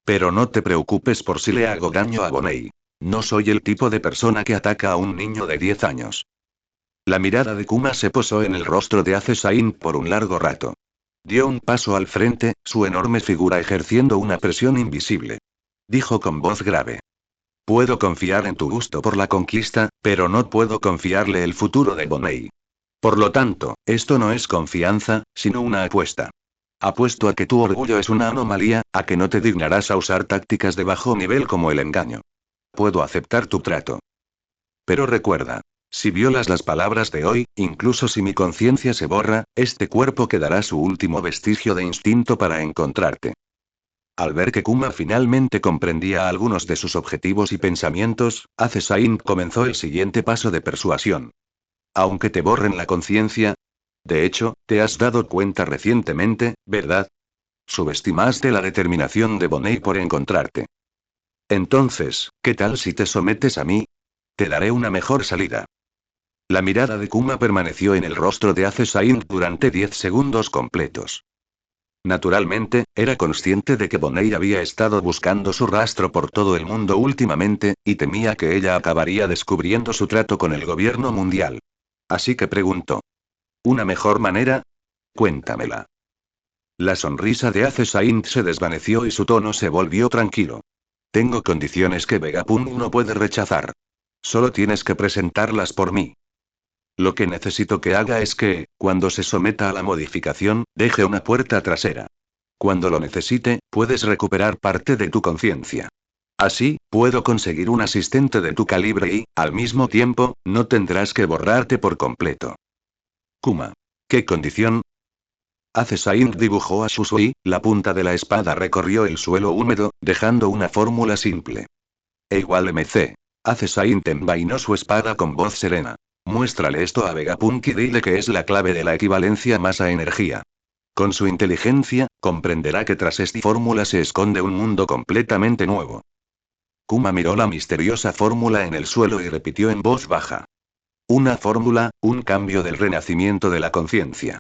Pero no te preocupes por si le hago daño a Bonnie. No soy el tipo de persona que ataca a un niño de 10 años. La mirada de Kuma se posó en el rostro de Ace Saint por un largo rato. Dio un paso al frente, su enorme figura ejerciendo una presión invisible. Dijo con voz grave. Puedo confiar en tu gusto por la conquista, pero no puedo confiarle el futuro de Bonnie. Por lo tanto, esto no es confianza, sino una apuesta. Apuesto a que tu orgullo es una anomalía, a que no te dignarás a usar tácticas de bajo nivel como el engaño. Puedo aceptar tu trato. Pero recuerda, si violas las palabras de hoy, incluso si mi conciencia se borra, este cuerpo quedará su último vestigio de instinto para encontrarte. Al ver que Kuma finalmente comprendía algunos de sus objetivos y pensamientos, Ace Saint comenzó el siguiente paso de persuasión. Aunque te borren la conciencia. De hecho, te has dado cuenta recientemente, ¿verdad? Subestimaste la determinación de Bonnie por encontrarte. Entonces, ¿qué tal si te sometes a mí? Te daré una mejor salida. La mirada de Kuma permaneció en el rostro de Ace Saint durante 10 segundos completos. Naturalmente, era consciente de que Bonnie había estado buscando su rastro por todo el mundo últimamente, y temía que ella acabaría descubriendo su trato con el gobierno mundial. Así que preguntó. ¿Una mejor manera? Cuéntamela. La sonrisa de Ace Saint se desvaneció y su tono se volvió tranquilo. Tengo condiciones que Vegapunk no puede rechazar. Solo tienes que presentarlas por mí. Lo que necesito que haga es que, cuando se someta a la modificación, deje una puerta trasera. Cuando lo necesite, puedes recuperar parte de tu conciencia. Así, puedo conseguir un asistente de tu calibre y, al mismo tiempo, no tendrás que borrarte por completo. Kuma. ¿Qué condición? Ace Saint dibujó a Shusui, la punta de la espada recorrió el suelo húmedo, dejando una fórmula simple. E igual MC. Ace Saint envainó su espada con voz serena. Muéstrale esto a Vegapunk y dile que es la clave de la equivalencia masa-energía. Con su inteligencia, comprenderá que tras esta fórmula se esconde un mundo completamente nuevo. Kuma miró la misteriosa fórmula en el suelo y repitió en voz baja. Una fórmula, un cambio del renacimiento de la conciencia.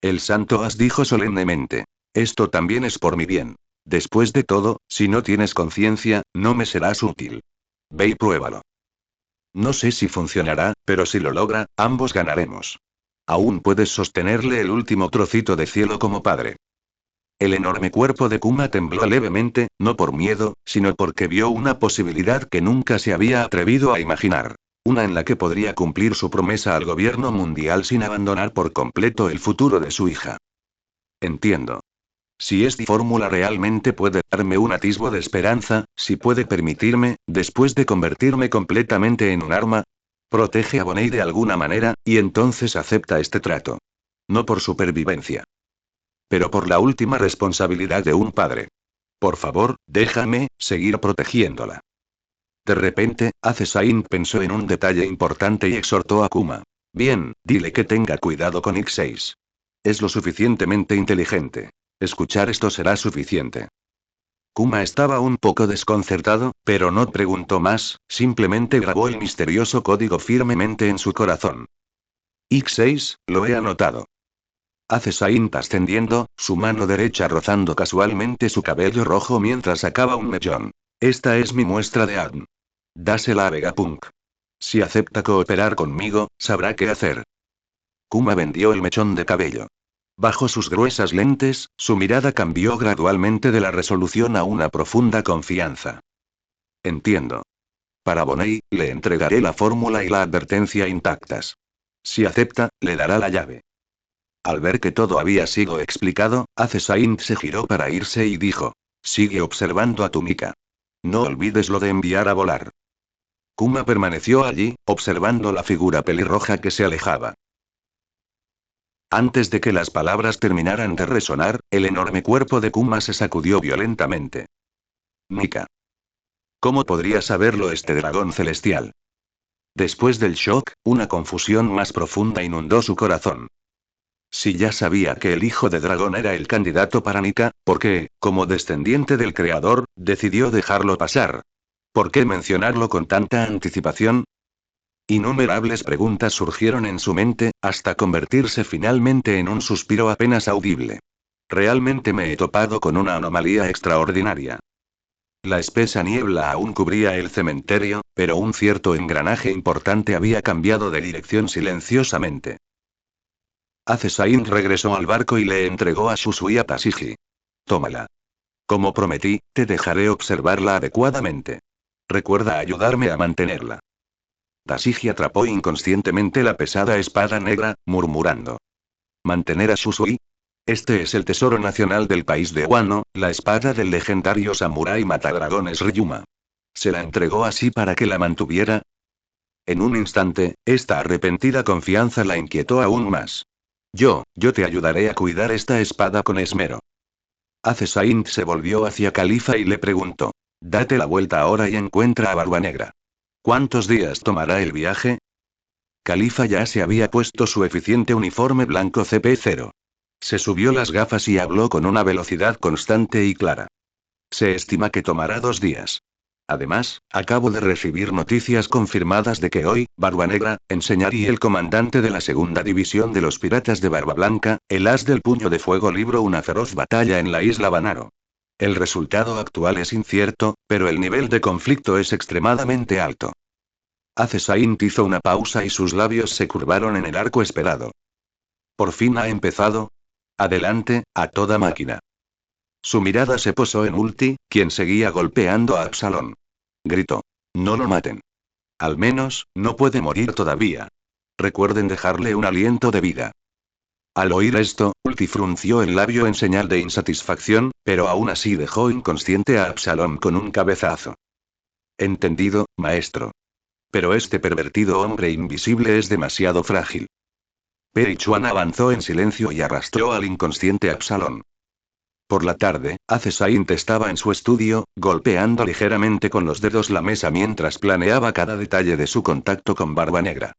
El santo As dijo solemnemente. Esto también es por mi bien. Después de todo, si no tienes conciencia, no me serás útil. Ve y pruébalo. No sé si funcionará, pero si lo logra, ambos ganaremos. Aún puedes sostenerle el último trocito de cielo como padre. El enorme cuerpo de Kuma tembló levemente, no por miedo, sino porque vio una posibilidad que nunca se había atrevido a imaginar. Una en la que podría cumplir su promesa al gobierno mundial sin abandonar por completo el futuro de su hija. Entiendo. Si esta fórmula realmente puede darme un atisbo de esperanza, si puede permitirme, después de convertirme completamente en un arma, protege a Bonnie de alguna manera, y entonces acepta este trato. No por supervivencia. Pero por la última responsabilidad de un padre. Por favor, déjame seguir protegiéndola. De repente, Ace Saint pensó en un detalle importante y exhortó a Kuma. Bien, dile que tenga cuidado con X6. Es lo suficientemente inteligente. Escuchar esto será suficiente. Kuma estaba un poco desconcertado, pero no preguntó más, simplemente grabó el misterioso código firmemente en su corazón. X6, lo he anotado. Ace Saint ascendiendo, su mano derecha rozando casualmente su cabello rojo mientras sacaba un mechón. Esta es mi muestra de ADN. Dásela a Vegapunk. Si acepta cooperar conmigo, sabrá qué hacer. Kuma vendió el mechón de cabello. Bajo sus gruesas lentes, su mirada cambió gradualmente de la resolución a una profunda confianza. Entiendo. Para Bonnie, le entregaré la fórmula y la advertencia intactas. Si acepta, le dará la llave. Al ver que todo había sido explicado, Saint se giró para irse y dijo: sigue observando a tu Mika. No olvides lo de enviar a volar. Kuma permaneció allí, observando la figura pelirroja que se alejaba. Antes de que las palabras terminaran de resonar, el enorme cuerpo de Kuma se sacudió violentamente. Mika. ¿Cómo podría saberlo este dragón celestial? Después del shock, una confusión más profunda inundó su corazón. Si ya sabía que el hijo de dragón era el candidato para Nika, ¿por qué, como descendiente del creador, decidió dejarlo pasar? ¿Por qué mencionarlo con tanta anticipación? Innumerables preguntas surgieron en su mente, hasta convertirse finalmente en un suspiro apenas audible. Realmente me he topado con una anomalía extraordinaria. La espesa niebla aún cubría el cementerio, pero un cierto engranaje importante había cambiado de dirección silenciosamente. Saint regresó al barco y le entregó a Shusui a Tashigi. Tómala. Como prometí, te dejaré observarla adecuadamente. Recuerda ayudarme a mantenerla. Tashigi atrapó inconscientemente la pesada espada negra, murmurando. ¿Mantener a Shusui? Este es el tesoro nacional del país de Wano, la espada del legendario samurái matadragones Ryuma. ¿Se la entregó así para que la mantuviera? En un instante, esta arrepentida confianza la inquietó aún más. Yo te ayudaré a cuidar esta espada con esmero. Saint se volvió hacia Califa y le preguntó. Date la vuelta ahora y encuentra a Barbanegra. ¿Cuántos días tomará el viaje? Califa ya se había puesto su eficiente uniforme blanco CP0. Se subió las gafas y habló con una velocidad constante y clara. Se estima que tomará 2 días. Además, acabo de recibir noticias confirmadas de que hoy, Barbanegra, Enseñar y el comandante de la segunda división de los piratas de Barba Blanca, el as del puño de fuego libró una feroz batalla en la isla Banaro. El resultado actual es incierto, pero el nivel de conflicto es extremadamente alto. Saint hizo una pausa y sus labios se curvaron en el arco esperado. ¿Por fin ha empezado? Adelante, a toda máquina. Su mirada se posó en Ulti, quien seguía golpeando a Absalón. Gritó. No lo maten. Al menos, no puede morir todavía. Recuerden dejarle un aliento de vida. Al oír esto, Ulti frunció el labio en señal de insatisfacción, pero aún así dejó inconsciente a Absalón con un cabezazo. Entendido, maestro. Pero este pervertido hombre invisible es demasiado frágil. Perichuan avanzó en silencio y arrastró al inconsciente Absalón. Por la tarde, Saint estaba en su estudio, golpeando ligeramente con los dedos la mesa mientras planeaba cada detalle de su contacto con Barbanegra.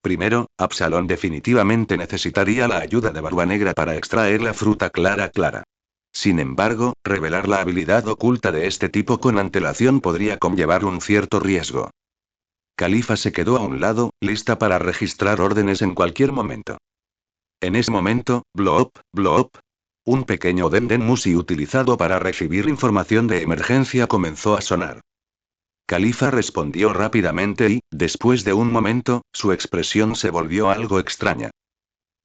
Primero, Absalón definitivamente necesitaría la ayuda de Barbanegra para extraer la fruta clara. Sin embargo, revelar la habilidad oculta de este tipo con antelación podría conllevar un cierto riesgo. Califa se quedó a un lado, lista para registrar órdenes en cualquier momento. En ese momento, bloop, un pequeño Dendenmusi utilizado para recibir información de emergencia comenzó a sonar. Califa respondió rápidamente y, después de un momento, su expresión se volvió algo extraña.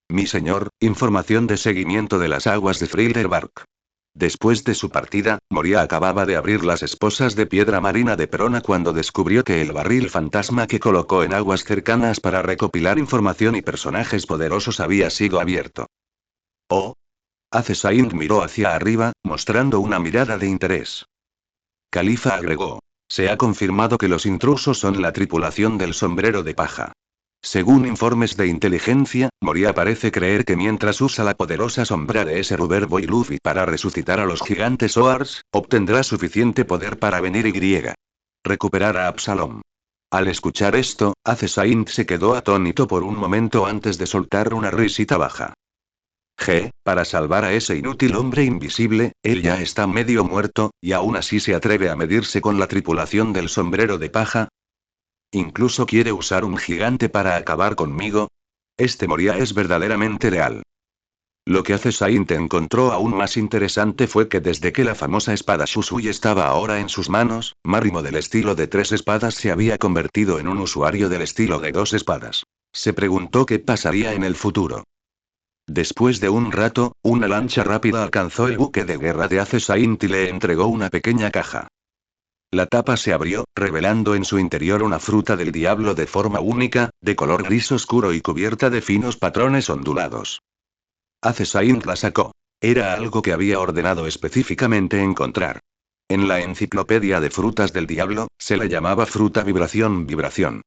Mi señor, información de seguimiento de las aguas de Frilderbark. Después de su partida, Moria acababa de abrir las esposas de piedra marina de Perona cuando descubrió que el barril fantasma que colocó en aguas cercanas para recopilar información y personajes poderosos había sido abierto. Oh. Saint miró hacia arriba, mostrando una mirada de interés. Califa agregó. Se ha confirmado que los intrusos son la tripulación del sombrero de paja. Según informes de inteligencia, Moria parece creer que mientras usa la poderosa sombra de ese Rubber Boy Luffy para resucitar a los gigantes Oars, obtendrá suficiente poder para venir y recuperar a Absalom. Al escuchar esto, Saint se quedó atónito por un momento antes de soltar una risita baja. Para salvar a ese inútil hombre invisible, él ya está medio muerto, y aún así se atreve a medirse con la tripulación del sombrero de paja. ¿Incluso quiere usar un gigante para acabar conmigo? Este Moria es verdaderamente leal. Lo que Saint encontró aún más interesante fue que desde que la famosa espada Shusui estaba ahora en sus manos, Marimo del estilo de 3 espadas se había convertido en un usuario del estilo de 2 espadas. Se preguntó qué pasaría en el futuro. Después de un rato, una lancha rápida alcanzó el buque de guerra de Saint y le entregó una pequeña caja. La tapa se abrió, revelando en su interior una fruta del diablo de forma única, de color gris oscuro y cubierta de finos patrones ondulados. Ace Saint la sacó. Era algo que había ordenado específicamente encontrar. En la enciclopedia de frutas del diablo, se la llamaba fruta vibración.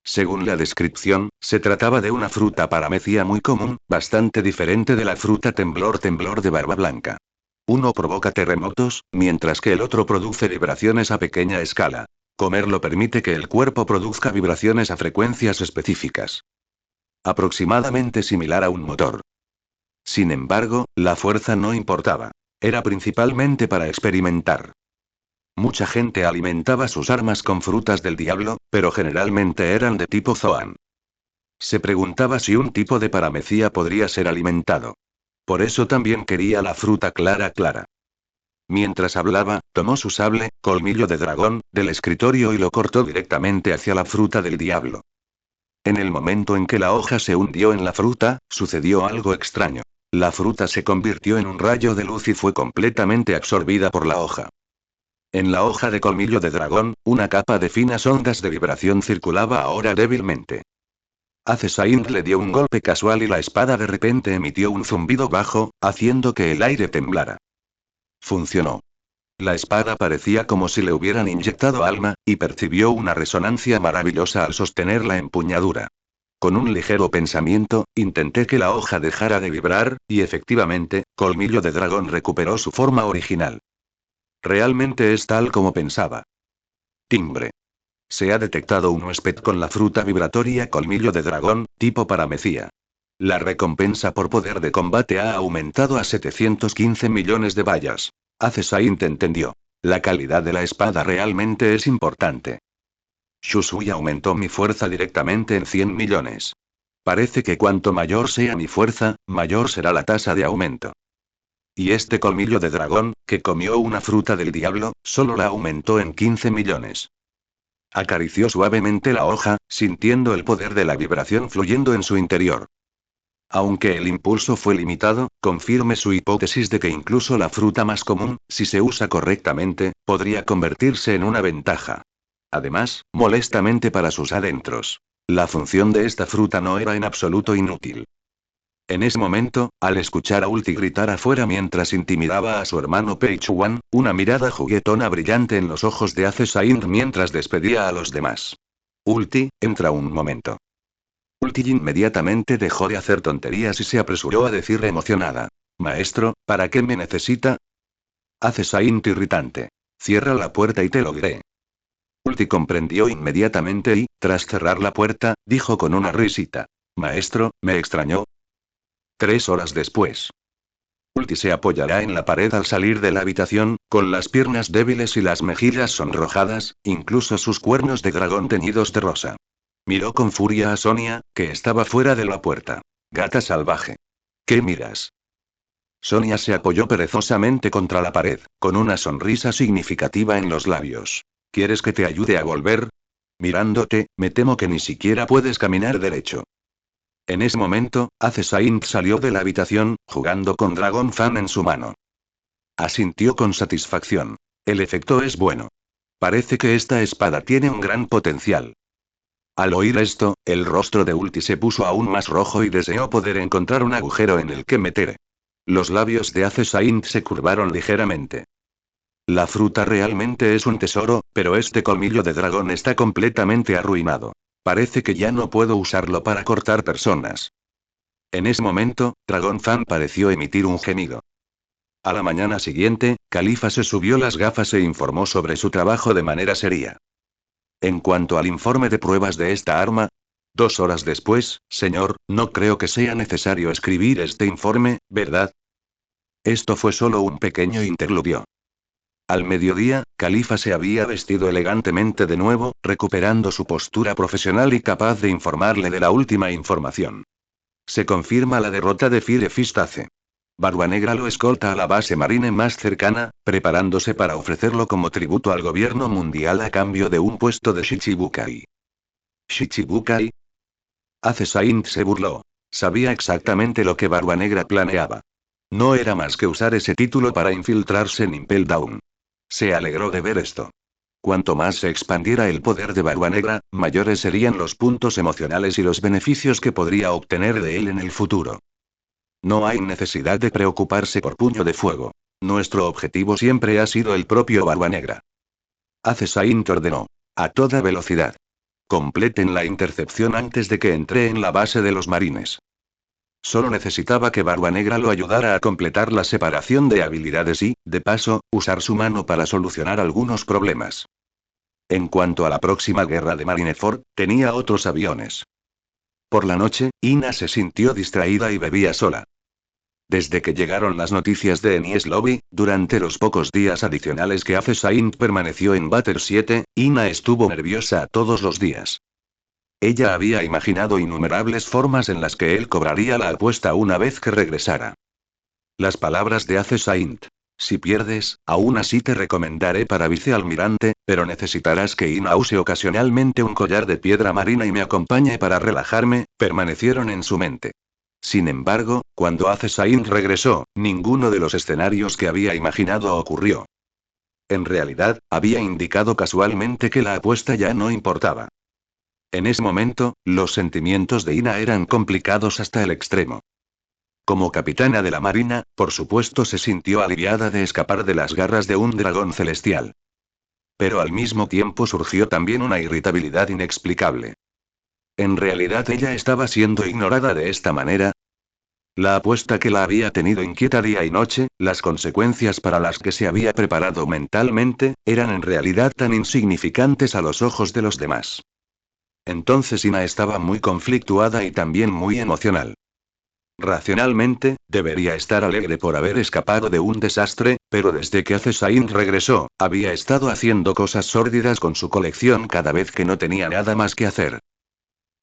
Según la descripción, se trataba de una fruta paramecia muy común, bastante diferente de la fruta temblor de barba blanca. Uno provoca terremotos, mientras que el otro produce vibraciones a pequeña escala. Comerlo permite que el cuerpo produzca vibraciones a frecuencias específicas. Aproximadamente similar a un motor. Sin embargo, la fuerza no importaba. Era principalmente para experimentar. Mucha gente alimentaba sus armas con frutas del diablo, pero generalmente eran de tipo Zoan. Se preguntaba si un tipo de paramecia podría ser alimentado. Por eso también quería la fruta clara. Mientras hablaba, tomó su sable, colmillo de dragón, del escritorio y lo cortó directamente hacia la fruta del diablo. En el momento en que la hoja se hundió en la fruta, sucedió algo extraño. La fruta se convirtió en un rayo de luz y fue completamente absorbida por la hoja. En la hoja de colmillo de dragón, una capa de finas ondas de vibración circulaba ahora débilmente. Ace Saint le dio un golpe casual y la espada de repente emitió un zumbido bajo, haciendo que el aire temblara. Funcionó. La espada parecía como si le hubieran inyectado alma, y percibió una resonancia maravillosa al sostener la empuñadura. Con un ligero pensamiento, intenté que la hoja dejara de vibrar, y efectivamente, colmillo de dragón recuperó su forma original. Realmente es tal como pensaba. Timbre. Se ha detectado un huésped con la fruta vibratoria colmillo de dragón, tipo paramecia. La recompensa por poder de combate ha aumentado a 715 millones de bayas. Ace Saint entendió. La calidad de la espada realmente es importante. Shusui aumentó mi fuerza directamente en 100 millones. Parece que cuanto mayor sea mi fuerza, mayor será la tasa de aumento. Y este colmillo de dragón, que comió una fruta del diablo, solo la aumentó en 15 millones. Acarició suavemente la hoja, sintiendo el poder de la vibración fluyendo en su interior. Aunque el impulso fue limitado, confirme su hipótesis de que incluso la fruta más común, si se usa correctamente, podría convertirse en una ventaja. Además, molestamente para sus adentros. La función de esta fruta no era en absoluto inútil. En ese momento, al escuchar a Ulti gritar afuera mientras intimidaba a su hermano Peichuan, una mirada juguetona brillante en los ojos de Ace Saint mientras despedía a los demás. Ulti, entra un momento. Ulti inmediatamente dejó de hacer tonterías y se apresuró a decir emocionada. Maestro, ¿para qué me necesita? Ace Saint irritante. Cierra la puerta y te lo diré. Ulti comprendió inmediatamente y, tras cerrar la puerta, dijo con una risita. Maestro, ¿me extrañó? 3 horas después. Ulti se apoyará en la pared al salir de la habitación, con las piernas débiles y las mejillas sonrojadas, incluso sus cuernos de dragón teñidos de rosa. Miró con furia a Sonia, que estaba fuera de la puerta. Gata salvaje. ¿Qué miras? Sonia se apoyó perezosamente contra la pared, con una sonrisa significativa en los labios. ¿Quieres que te ayude a volver? Mirándote, me temo que ni siquiera puedes caminar derecho. En ese momento, Ace Saint salió de la habitación, jugando con Dragon Fan en su mano. Asintió con satisfacción. El efecto es bueno. Parece que esta espada tiene un gran potencial. Al oír esto, el rostro de Ulti se puso aún más rojo y deseó poder encontrar un agujero en el que meter. Los labios de Ace Saint se curvaron ligeramente. La fruta realmente es un tesoro, pero este colmillo de dragón está completamente arruinado. Parece que ya no puedo usarlo para cortar personas. En ese momento, Dragon Fan pareció emitir un gemido. A la mañana siguiente, Califa se subió las gafas e informó sobre su trabajo de manera seria. En cuanto al informe de pruebas de esta arma, 2 horas después, señor, no creo que sea necesario escribir este informe, ¿verdad? Esto fue solo un pequeño interludio. Al mediodía, Califa se había vestido elegantemente de nuevo, recuperando su postura profesional y capaz de informarle de la última información. Se confirma la derrota de Fire Fistace. Barba Negra lo escolta a la base marine más cercana, preparándose para ofrecerlo como tributo al gobierno mundial a cambio de un puesto de Shichibukai. ¿Shichibukai? Ace Saint se burló. Sabía exactamente lo que Barba Negra planeaba. No era más que usar ese título para infiltrarse en Impel Down. Se alegró de ver esto. Cuanto más se expandiera el poder de Barba Negra, mayores serían los puntos emocionales y los beneficios que podría obtener de él en el futuro. No hay necesidad de preocuparse por Puño de Fuego. Nuestro objetivo siempre ha sido el propio Barba Negra. Saint ordenó. A toda velocidad. Completen la intercepción antes de que entre en la base de los marines. Solo necesitaba que Barba Negra lo ayudara a completar la separación de habilidades y, de paso, usar su mano para solucionar algunos problemas. En cuanto a la próxima guerra de Marineford, tenía otros aviones. Por la noche, Ina se sintió distraída y bebía sola. Desde que llegaron las noticias de Enies Lobby, durante los pocos días adicionales que Saint permaneció en Batter 7, Ina estuvo nerviosa todos los días. Ella había imaginado innumerables formas en las que él cobraría la apuesta una vez que regresara. Las palabras de Saint. Si pierdes, aún así te recomendaré para vicealmirante, pero necesitarás que Ina use ocasionalmente un collar de piedra marina y me acompañe para relajarme, permanecieron en su mente. Sin embargo, cuando Saint regresó, ninguno de los escenarios que había imaginado ocurrió. En realidad, había indicado casualmente que la apuesta ya no importaba. En ese momento, los sentimientos de Ina eran complicados hasta el extremo. Como capitana de la marina, por supuesto se sintió aliviada de escapar de las garras de un dragón celestial. Pero al mismo tiempo surgió también una irritabilidad inexplicable. ¿En realidad ella estaba siendo ignorada de esta manera? La apuesta que la había tenido inquieta día y noche, las consecuencias para las que se había preparado mentalmente, eran en realidad tan insignificantes a los ojos de los demás. Entonces Ina estaba muy conflictuada y también muy emocional. Racionalmente, debería estar alegre por haber escapado de un desastre, pero desde que Saint regresó, había estado haciendo cosas sórdidas con su colección cada vez que no tenía nada más que hacer.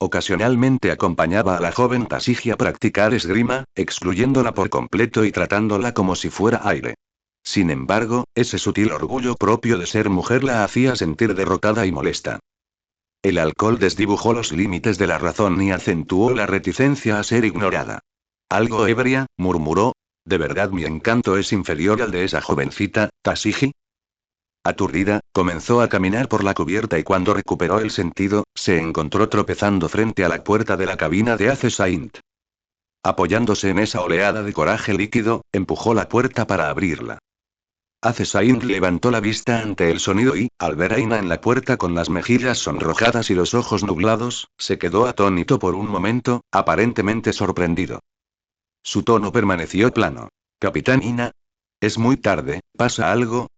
Ocasionalmente acompañaba a la joven Tasigi a practicar esgrima, excluyéndola por completo y tratándola como si fuera aire. Sin embargo, ese sutil orgullo propio de ser mujer la hacía sentir derrotada y molesta. El alcohol desdibujó los límites de la razón y acentuó la reticencia a ser ignorada. Algo ebria, murmuró. ¿De verdad mi encanto es inferior al de esa jovencita, Tasigi? Aturdida, comenzó a caminar por la cubierta y cuando recuperó el sentido, se encontró tropezando frente a la puerta de la cabina de Saint. Apoyándose en esa oleada de coraje líquido, empujó la puerta para abrirla. Saint levantó la vista ante el sonido y, al ver a Ina en la puerta con las mejillas sonrojadas y los ojos nublados, se quedó atónito por un momento, aparentemente sorprendido. Su tono permaneció plano. Capitán Ina. Es muy tarde, ¿pasa algo?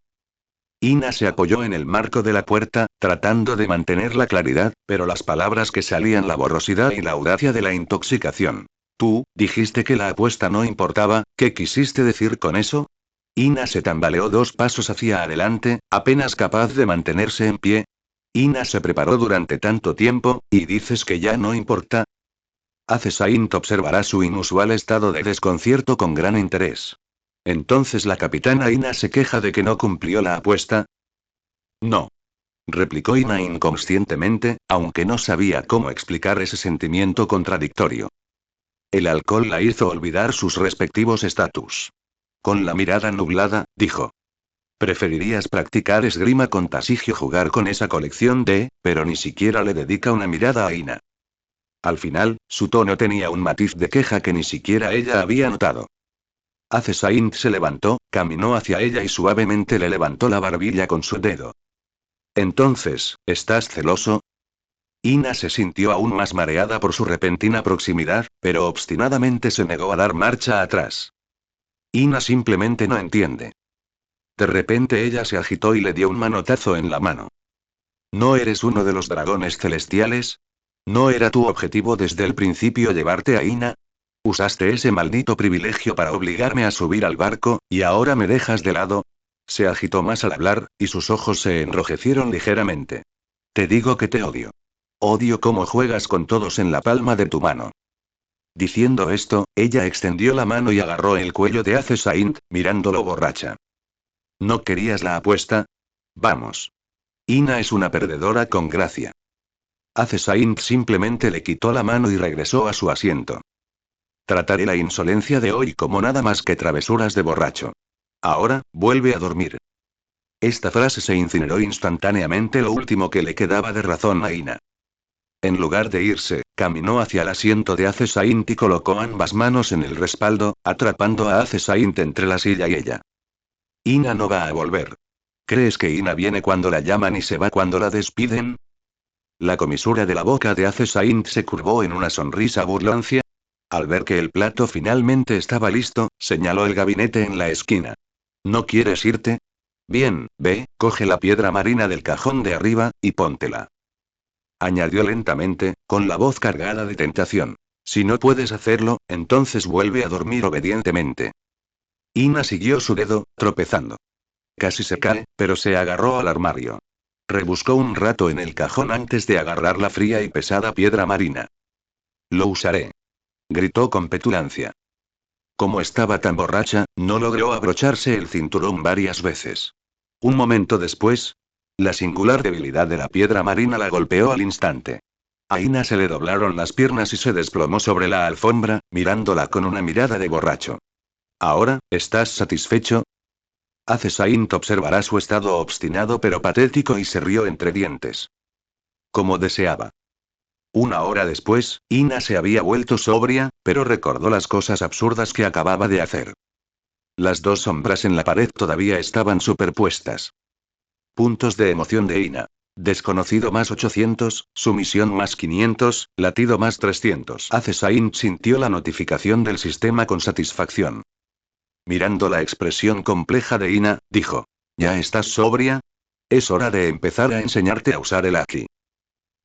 Ina se apoyó en el marco de la puerta, tratando de mantener la claridad, pero las palabras que salían la borrosidad y la audacia de la intoxicación. Tú, dijiste que la apuesta no importaba, ¿qué quisiste decir con eso? Ina se tambaleó 2 pasos hacia adelante, apenas capaz de mantenerse en pie. Ina se preparó durante tanto tiempo, ¿y dices que ya no importa? Saint observará su inusual estado de desconcierto con gran interés. Entonces la capitana Ina se queja de que no cumplió la apuesta. No. Replicó Ina inconscientemente, aunque no sabía cómo explicar ese sentimiento contradictorio. El alcohol la hizo olvidar sus respectivos estatus. Con la mirada nublada, dijo. Preferirías practicar esgrima con Tasigi o jugar con esa colección pero ni siquiera le dedica una mirada a Ina. Al final, su tono tenía un matiz de queja que ni siquiera ella había notado. Saint se levantó, caminó hacia ella y suavemente le levantó la barbilla con su dedo. Entonces, ¿estás celoso? Ina se sintió aún más mareada por su repentina proximidad, pero obstinadamente se negó a dar marcha atrás. Ina simplemente no entiende. De repente ella se agitó y le dio un manotazo en la mano. ¿No eres uno de los dragones celestiales? ¿No era tu objetivo desde el principio llevarte a Ina? Usaste ese maldito privilegio para obligarme a subir al barco, y ahora me dejas de lado. Se agitó más al hablar, y sus ojos se enrojecieron ligeramente. Te digo que te odio. Odio cómo juegas con todos en la palma de tu mano. Diciendo esto, ella extendió la mano y agarró el cuello de Saint, mirándolo borracha. ¿No querías la apuesta? Vamos. Ina es una perdedora con gracia. Saint simplemente le quitó la mano y regresó a su asiento. Trataré la insolencia de hoy como nada más que travesuras de borracho. Ahora, vuelve a dormir. Esta frase se incineró instantáneamente lo último que le quedaba de razón a Ina. En lugar de irse, caminó hacia el asiento de Ace Saint y colocó ambas manos en el respaldo, atrapando a Ace Saint entre la silla y ella. Ina no va a volver. ¿Crees que Ina viene cuando la llaman y se va cuando la despiden? La comisura de la boca de Ace Saint se curvó en una sonrisa burlancia. Al ver que el plato finalmente estaba listo, señaló el gabinete en la esquina. ¿No quieres irte? Bien, ve, coge la piedra marina del cajón de arriba, y póntela. Añadió lentamente, con la voz cargada de tentación. Si no puedes hacerlo, entonces vuelve a dormir obedientemente. Ina siguió su dedo, tropezando. Casi se cae, pero se agarró al armario. Rebuscó un rato en el cajón antes de agarrar la fría y pesada piedra marina. Lo usaré. Gritó con petulancia. Como estaba tan borracha, no logró abrocharse el cinturón varias veces. Un momento después, la singular debilidad de la piedra marina la golpeó al instante. A Ina se le doblaron las piernas y se desplomó sobre la alfombra, mirándola con una mirada de borracho. ¿Ahora, estás satisfecho? Ace Saint observará su estado obstinado pero patético y se rió entre dientes. Como deseaba. Una hora después, Ina se había vuelto sobria, pero recordó las cosas absurdas que acababa de hacer. Las dos sombras en la pared todavía estaban superpuestas. Puntos de emoción de Ina. Desconocido más 800, sumisión más 500, latido más 300. Ace Saint sintió la notificación del sistema con satisfacción. Mirando la expresión compleja de Ina, dijo. ¿Ya estás sobria? Es hora de empezar a enseñarte a usar el Aki.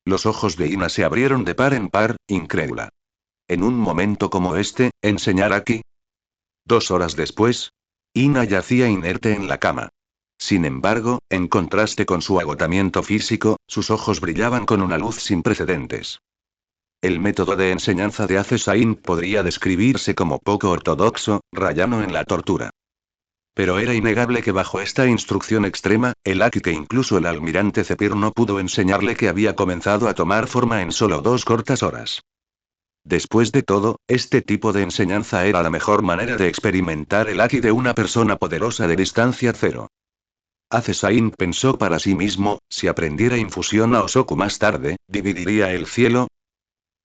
Los ojos de Ina se abrieron de par en par, incrédula. En un momento como este, ¿enseñar Aki? 2 horas después, Ina yacía inerte en la cama. Sin embargo, en contraste con su agotamiento físico, sus ojos brillaban con una luz sin precedentes. El método de enseñanza de Ace Saint podría describirse como poco ortodoxo, rayano en la tortura. Pero era innegable que bajo esta instrucción extrema, el Aki que incluso el almirante Zephyr no pudo enseñarle que había comenzado a tomar forma en solo 2 cortas horas. Después de todo, este tipo de enseñanza era la mejor manera de experimentar el Aki de una persona poderosa de distancia cero. Ace Saint pensó para sí mismo, si aprendiera infusión a Osoku más tarde, ¿dividiría el cielo?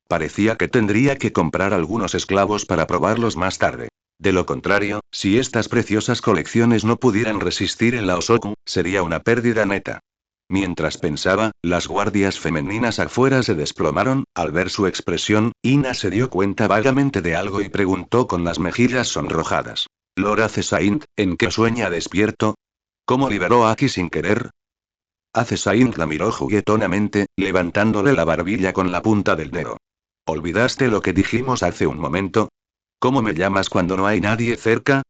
Parecía que tendría que comprar algunos esclavos para probarlos más tarde. De lo contrario, si estas preciosas colecciones no pudieran resistir en la Osoku, sería una pérdida neta. Mientras pensaba, las guardias femeninas afuera se desplomaron. Al ver su expresión, Ina se dio cuenta vagamente de algo y preguntó con las mejillas sonrojadas. Lord Ace Saint, ¿en qué sueña despierto? ¿Cómo liberó a Aki sin querer? Ace Saint la miró juguetonamente, levantándole la barbilla con la punta del dedo. ¿Olvidaste lo que dijimos hace un momento? ¿Cómo me llamas cuando no hay nadie cerca?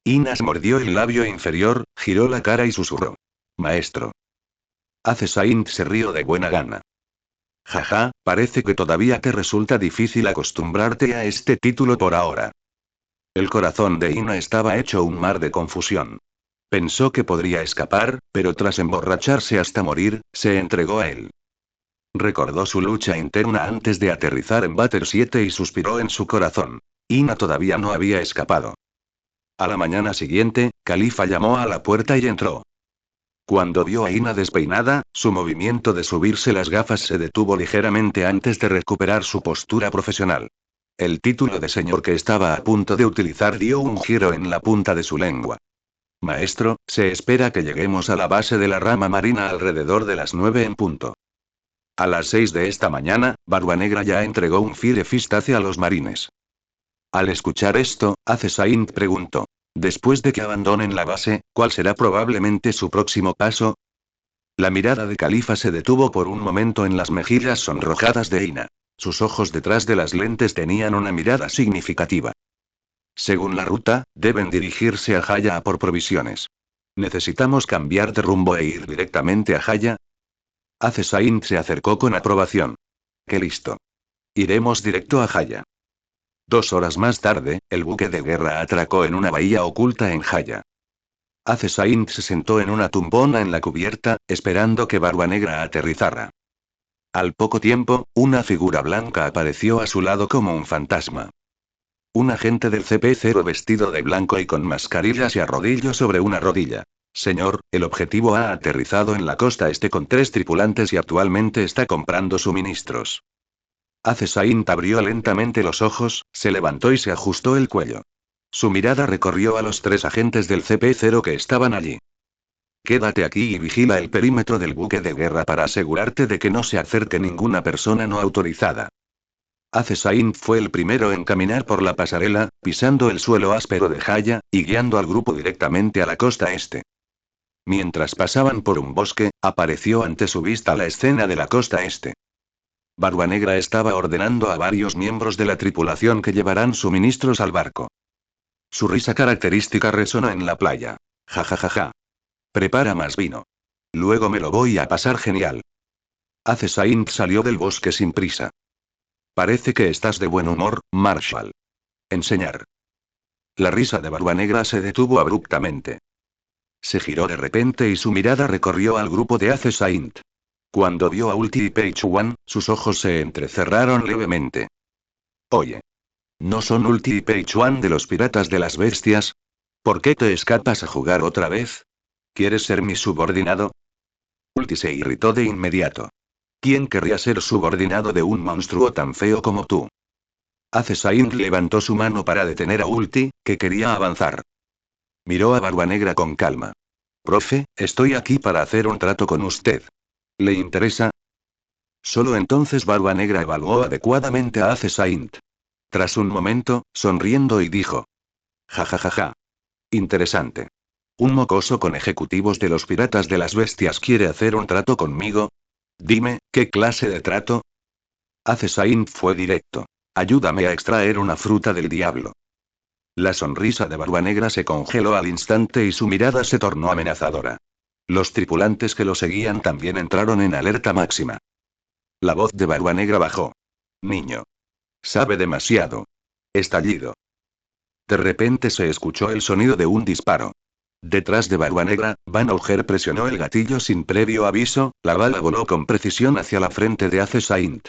Ina mordió el labio inferior, giró la cara y susurró. Maestro. Ace Saint se rió de buena gana. Jaja, parece que todavía te resulta difícil acostumbrarte a este título por ahora. El corazón de Ina estaba hecho un mar de confusión. Pensó que podría escapar, pero tras emborracharse hasta morir, se entregó a él. Recordó su lucha interna antes de aterrizar en Bater 7 y suspiró en su corazón. Ina todavía no había escapado. A la mañana siguiente, Khalifa llamó a la puerta y entró. Cuando vio a Ina despeinada, su movimiento de subirse las gafas se detuvo ligeramente antes de recuperar su postura profesional. El título de señor que estaba a punto de utilizar dio un giro en la punta de su lengua. Maestro, se espera que lleguemos a la base de la rama marina alrededor de las 9 en punto. A las 6 de esta mañana, Barbanegra ya entregó un fire fistace a los marines. Al escuchar esto, Ace Saint preguntó. Después de que abandonen la base, ¿cuál será probablemente su próximo paso? La mirada de Khalifa se detuvo por un momento en las mejillas sonrojadas de Ina. Sus ojos detrás de las lentes tenían una mirada significativa. Según la ruta, deben dirigirse a Jaya a por provisiones. ¿Necesitamos cambiar de rumbo e ir directamente a Jaya? Ace Saint se acercó con aprobación. ¡Qué listo! Iremos directo a Jaya. 2 horas más tarde, el buque de guerra atracó en una bahía oculta en Jaya. Ace Saint se sentó en una tumbona en la cubierta, esperando que Barbanegra aterrizara. Al poco tiempo, una figura blanca apareció a su lado como un fantasma. Un agente del CP0 vestido de blanco y con mascarilla se arrodilló sobre una rodilla. Señor, el objetivo ha aterrizado en la costa este con 3 tripulantes y actualmente está comprando suministros. Saint abrió lentamente los ojos, se levantó y se ajustó el cuello. Su mirada recorrió a los 3 agentes del CP-0 que estaban allí. Quédate aquí y vigila el perímetro del buque de guerra para asegurarte de que no se acerque ninguna persona no autorizada. Saint fue el primero en caminar por la pasarela, pisando el suelo áspero de Jaya, y guiando al grupo directamente a la costa este. Mientras pasaban por un bosque, apareció ante su vista la escena de la costa este. Barbanegra estaba ordenando a varios miembros de la tripulación que llevarán suministros al barco. Su risa característica resonó en la playa. Ja ja ja ja. Prepara más vino. Luego me lo voy a pasar genial. Saint salió del bosque sin prisa. Parece que estás de buen humor, Marshall. Enseñar. La risa de Barbanegra se detuvo abruptamente. Se giró de repente y su mirada recorrió al grupo de Saint. Cuando vio a Ulti y Page One, sus ojos se entrecerraron levemente. Oye. ¿No son Ulti y Page One de los piratas de las bestias? ¿Por qué te escapas a jugar otra vez? ¿Quieres ser mi subordinado? Ulti se irritó de inmediato. ¿Quién querría ser subordinado de un monstruo tan feo como tú? Saint levantó su mano para detener a Ulti, que quería avanzar. Miró a Barbanegra con calma. Profe, estoy aquí para hacer un trato con usted. ¿Le interesa? Solo entonces Barbanegra evaluó adecuadamente a Saint. Tras un momento, sonriendo y dijo. Ja ja ja ja. Interesante. ¿Un mocoso con ejecutivos de los piratas de las bestias quiere hacer un trato conmigo? Dime, ¿qué clase de trato? Saint fue directo. Ayúdame a extraer una fruta del diablo. La sonrisa de Barbanegra se congeló al instante y su mirada se tornó amenazadora. Los tripulantes que lo seguían también entraron en alerta máxima. La voz de Barbanegra bajó. Niño. Sabe demasiado. Estallido. De repente se escuchó el sonido de un disparo. Detrás de Barbanegra, Van Auger presionó el gatillo sin previo aviso, la bala voló con precisión hacia la frente de Saint.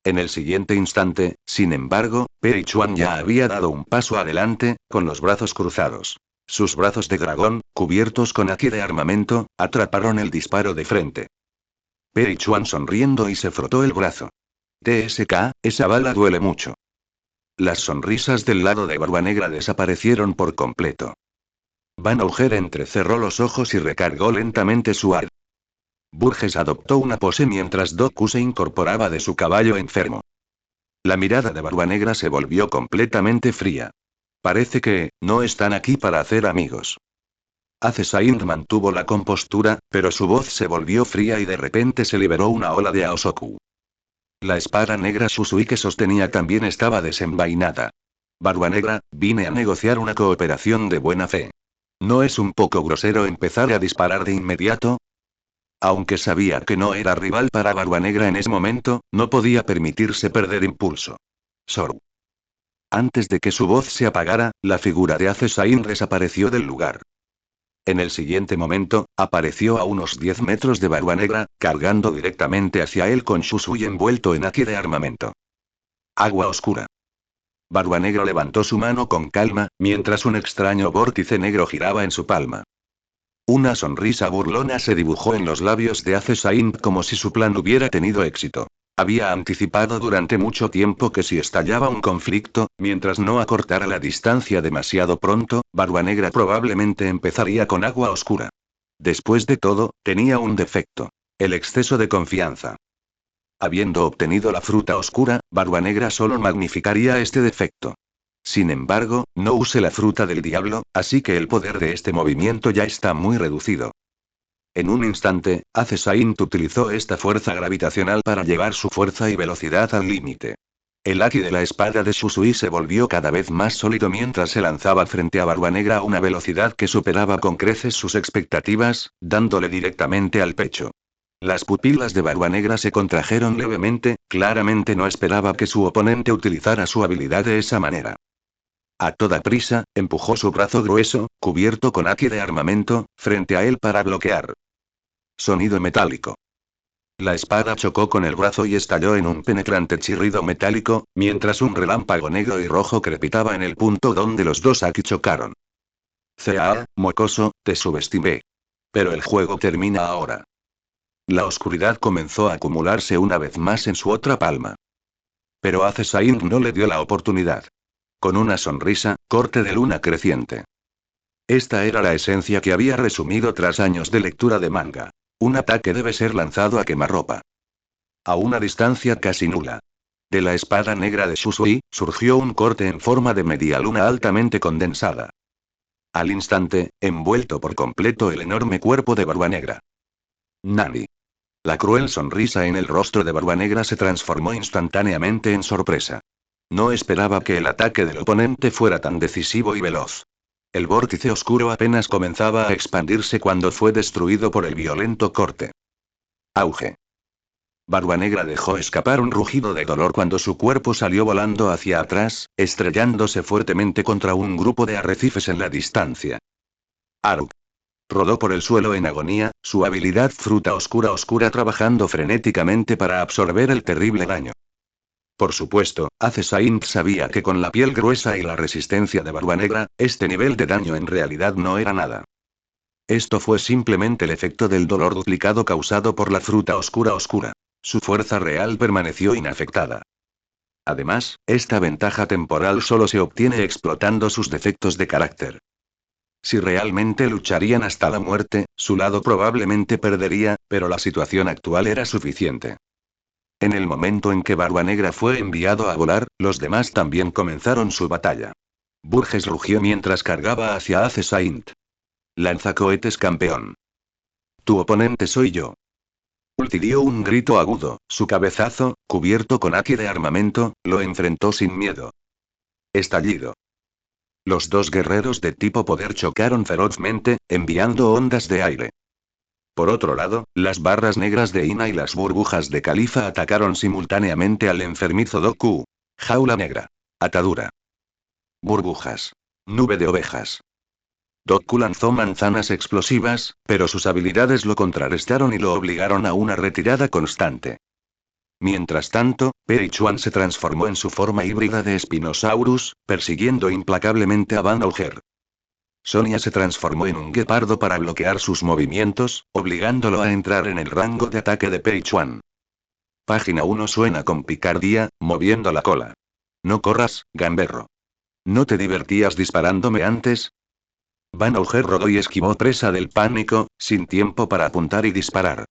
En el siguiente instante, sin embargo, Page One ya había dado un paso adelante, con los brazos cruzados. Sus brazos de dragón, cubiertos con haki de armamento, atraparon el disparo de frente. Page One sonriendo y se frotó el brazo. TSK, esa bala duele mucho. Las sonrisas del lado de Barbanegra desaparecieron por completo. Van Auger entrecerró los ojos y recargó lentamente su ar. Burgess adoptó una pose mientras Doku se incorporaba de su caballo enfermo. La mirada de Barbanegra se volvió completamente fría. Parece que, no están aquí para hacer amigos. Saint mantuvo la compostura, pero su voz se volvió fría y de repente se liberó una ola de Aosoku. La espada negra Susui que sostenía también estaba desenvainada. Barbanegra, vine a negociar una cooperación de buena fe. ¿No es un poco grosero empezar a disparar de inmediato? Aunque sabía que no era rival para Barbanegra en ese momento, no podía permitirse perder impulso. Soru. Antes de que su voz se apagara, la figura de Saint desapareció del lugar. En el siguiente momento, apareció a unos 10 metros de Barbanegra, cargando directamente hacia él con Shusui envuelto en haki de armamento. Agua oscura. Barbanegra levantó su mano con calma, mientras un extraño vórtice negro giraba en su palma. Una sonrisa burlona se dibujó en los labios de Saint como si su plan hubiera tenido éxito. Había anticipado durante mucho tiempo que si estallaba un conflicto, mientras no acortara la distancia demasiado pronto, Barbanegra probablemente empezaría con agua oscura. Después de todo, tenía un defecto: el exceso de confianza. Habiendo obtenido la fruta oscura, Barbanegra solo magnificaría este defecto. Sin embargo, no use la fruta del diablo, así que el poder de este movimiento ya está muy reducido. En un instante, Saint utilizó esta fuerza gravitacional para llevar su fuerza y velocidad al límite. El haki de la espada de Shusui se volvió cada vez más sólido mientras se lanzaba frente a Barbanegra a una velocidad que superaba con creces sus expectativas, dándole directamente al pecho. Las pupilas de Barbanegra se contrajeron levemente, claramente no esperaba que su oponente utilizara su habilidad de esa manera. A toda prisa, empujó su brazo grueso, cubierto con haki de armamento, frente a él para bloquear. Sonido metálico. La espada chocó con el brazo y estalló en un penetrante chirrido metálico, mientras un relámpago negro y rojo crepitaba en el punto donde los dos haki chocaron. Mocoso, te subestimé. Pero el juego termina ahora. La oscuridad comenzó a acumularse una vez más en su otra palma. Pero Ace Saint no le dio la oportunidad. Con una sonrisa, corte de luna creciente. Esta era la esencia que había resumido tras años de lectura de manga. Un ataque debe ser lanzado a quemarropa. A una distancia casi nula. De la espada negra de Shusui, surgió un corte en forma de media luna altamente condensada. Al instante, envuelto por completo el enorme cuerpo de Barba Negra. Nani. La cruel sonrisa en el rostro de Barba Negra se transformó instantáneamente en sorpresa. No esperaba que el ataque del oponente fuera tan decisivo y veloz. El vórtice oscuro apenas comenzaba a expandirse cuando fue destruido por el violento corte. Auge. Barba Negra dejó escapar un rugido de dolor cuando su cuerpo salió volando hacia atrás, estrellándose fuertemente contra un grupo de arrecifes en la distancia. Aruk. Rodó por el suelo en agonía, su habilidad fruta oscura trabajando frenéticamente para absorber el terrible daño. Por supuesto, Ace Saint sabía que con la piel gruesa y la resistencia de Barba Negra, este nivel de daño en realidad no era nada. Esto fue simplemente el efecto del dolor duplicado causado por la fruta oscura. Su fuerza real permaneció inafectada. Además, esta ventaja temporal solo se obtiene explotando sus defectos de carácter. Si realmente lucharían hasta la muerte, su lado probablemente perdería, pero la situación actual era suficiente. En el momento en que Barba Negra fue enviado a volar, los demás también comenzaron su batalla. Burgess rugió mientras cargaba hacia Ace Saint. Lanzacohetes campeón. Tu oponente soy yo. Ulti dio un grito agudo, su cabezazo, cubierto con haki de armamento, lo enfrentó sin miedo. Estallido. Los dos guerreros de tipo poder chocaron ferozmente, enviando ondas de aire. Por otro lado, las barras negras de Ina y las burbujas de Califa atacaron simultáneamente al enfermizo Doku. Jaula negra. Atadura. Burbujas. Nube de ovejas. Doku lanzó manzanas explosivas, pero sus habilidades lo contrarrestaron y lo obligaron a una retirada constante. Mientras tanto, Pei-Chuan se transformó en su forma híbrida de Spinosaurus, persiguiendo implacablemente a Van Auger. Sonia se transformó en un guepardo para bloquear sus movimientos, obligándolo a entrar en el rango de ataque de Pei-Chuan. Página 1 suena con picardía, moviendo la cola. No corras, gamberro. ¿No te divertías disparándome antes? Van Auger rodó y esquivó presa del pánico, sin tiempo para apuntar y disparar.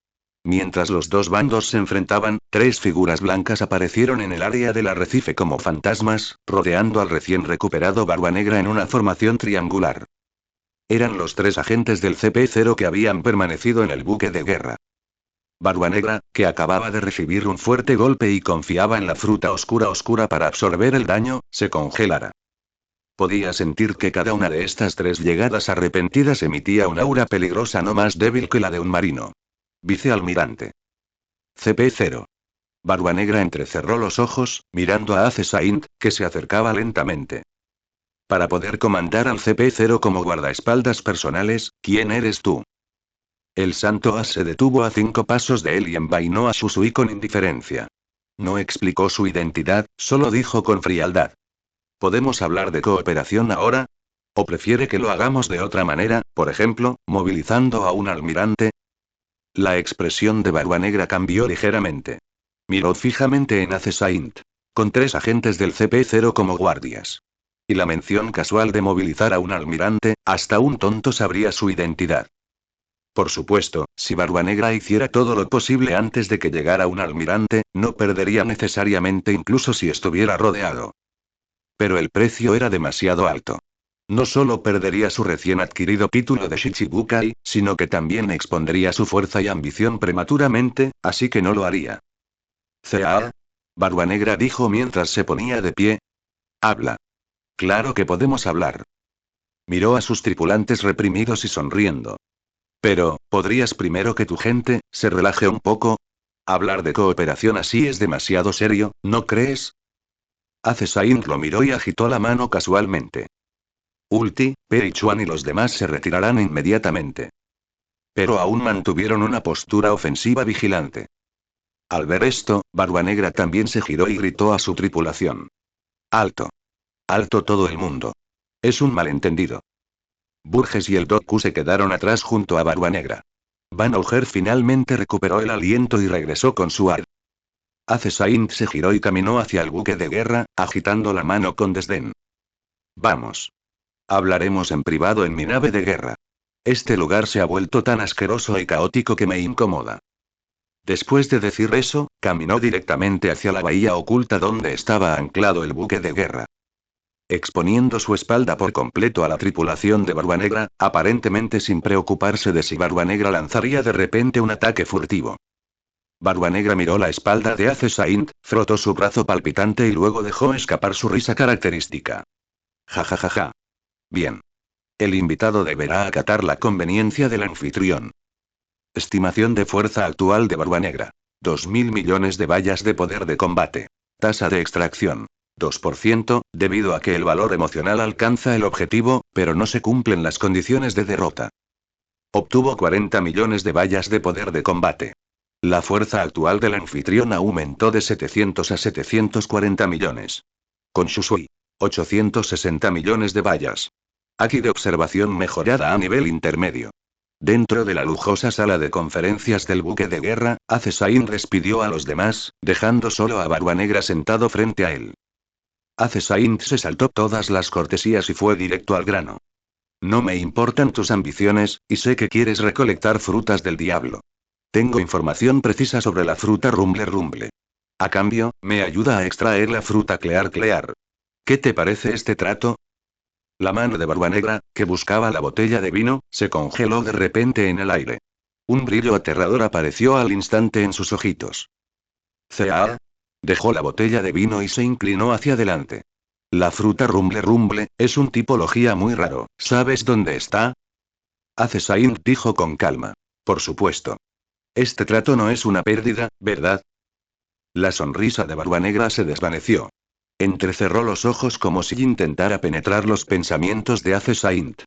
Mientras los dos bandos se enfrentaban, tres figuras blancas aparecieron en el área del arrecife como fantasmas, rodeando al recién recuperado Barba Negra en una formación triangular. Eran los tres agentes del CP0 que habían permanecido en el buque de guerra. Barba Negra, que acababa de recibir un fuerte golpe y confiaba en la fruta oscura para absorber el daño, se congelara. Podía sentir que cada una de estas tres llegadas arrepentidas emitía un aura peligrosa no más débil que la de un marino. Vicealmirante. CP0. Barba Negra entrecerró los ojos, mirando a Ace Saint, que se acercaba lentamente. Para poder comandar al CP0 como guardaespaldas personales, ¿quién eres tú? El santo as se detuvo a 5 pasos de él y envainó a Shusui con indiferencia. No explicó su identidad, solo dijo con frialdad. ¿Podemos hablar de cooperación ahora? ¿O prefiere que lo hagamos de otra manera, por ejemplo, movilizando a un almirante? La expresión de Barba Negra cambió ligeramente. Miró fijamente en Ace Saint. Con 3 agentes del CP0 como guardias. Y la mención casual de movilizar a un almirante, hasta un tonto sabría su identidad. Por supuesto, si Barba Negra hiciera todo lo posible antes de que llegara un almirante, no perdería necesariamente incluso si estuviera rodeado. Pero el precio era demasiado alto. No solo perdería su recién adquirido título de Shichibukai, sino que también expondría su fuerza y ambición prematuramente, así que no lo haría. «Caa», Barba Negra dijo mientras se ponía de pie. «Habla. Claro que podemos hablar». Miró a sus tripulantes reprimidos y sonriendo. «Pero, ¿podrías primero que tu gente se relaje un poco? Hablar de cooperación así es demasiado serio, ¿no crees?» Ace Saint lo miró y agitó la mano casualmente. Ulti, Pei-Chuan y los demás se retirarán inmediatamente. Pero aún mantuvieron una postura ofensiva vigilante. Al ver esto, Barba Negra también se giró y gritó a su tripulación. «Alto. Alto todo el mundo. Es un malentendido». Burgess y el Doku se quedaron atrás junto a Barba Negra. Van Auger finalmente recuperó el aliento y regresó con su ar. Ace Saint se giró y caminó hacia el buque de guerra, agitando la mano con desdén. Vamos. Hablaremos en privado en mi nave de guerra. Este lugar se ha vuelto tan asqueroso y caótico que me incomoda. Después de decir eso, caminó directamente hacia la bahía oculta donde estaba anclado el buque de guerra. Exponiendo su espalda por completo a la tripulación de Barba Negra, aparentemente sin preocuparse de si Barba Negra lanzaría de repente un ataque furtivo. Barba Negra miró la espalda de Ace Saint, frotó su brazo palpitante y luego dejó escapar su risa característica. Ja ja ja ja. Bien. El invitado deberá acatar la conveniencia del anfitrión. Estimación de fuerza actual de Barba Negra. 2.000 millones de vallas de poder de combate. Tasa de extracción. 2%, debido a que el valor emocional alcanza el objetivo, pero no se cumplen las condiciones de derrota. Obtuvo 40 millones de vallas de poder de combate. La fuerza actual del anfitrión aumentó de 700 a 740 millones. Con Shusui. 860 millones de vallas. Aquí de observación mejorada a nivel intermedio. Dentro de la lujosa sala de conferencias del buque de guerra, Ace Saint despidió a los demás, dejando solo a Barba Negra sentado frente a él. Ace Saint se saltó todas las cortesías y fue directo al grano. No me importan tus ambiciones, y sé que quieres recolectar frutas del diablo. Tengo información precisa sobre la fruta Rumble Rumble. A cambio, me ayuda a extraer la fruta Clear Clear. ¿Qué te parece este trato? La mano de Barba Negra, que buscaba la botella de vino, se congeló de repente en el aire. Un brillo aterrador apareció al instante en sus ojitos. Cea. Dejó la botella de vino y se inclinó hacia adelante. La fruta Rumble Rumble es un tipología muy raro. ¿Sabes dónde está? Ace Saint dijo con calma. Por supuesto. Este trato no es una pérdida, ¿verdad? La sonrisa de Barba Negra se desvaneció. Entrecerró los ojos como si intentara penetrar los pensamientos de Ace Saint.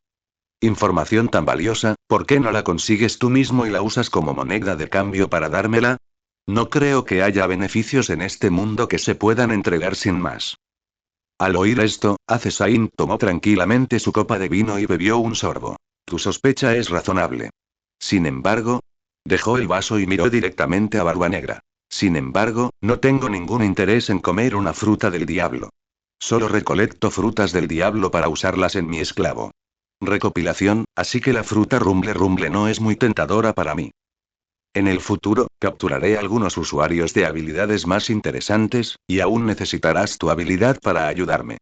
Información tan valiosa, ¿por qué no la consigues tú mismo y la usas como moneda de cambio para dármela? No creo que haya beneficios en este mundo que se puedan entregar sin más. Al oír esto, Ace Saint tomó tranquilamente su copa de vino y bebió un sorbo. Tu sospecha es razonable. Sin embargo, dejó el vaso y miró directamente a Barba Negra. Sin embargo, no tengo ningún interés en comer una fruta del diablo. Solo recolecto frutas del diablo para usarlas en mi esclavo. Recopilación, así que la fruta Rumble Rumble no es muy tentadora para mí. En el futuro, capturaré algunos usuarios de habilidades más interesantes, y aún necesitarás tu habilidad para ayudarme.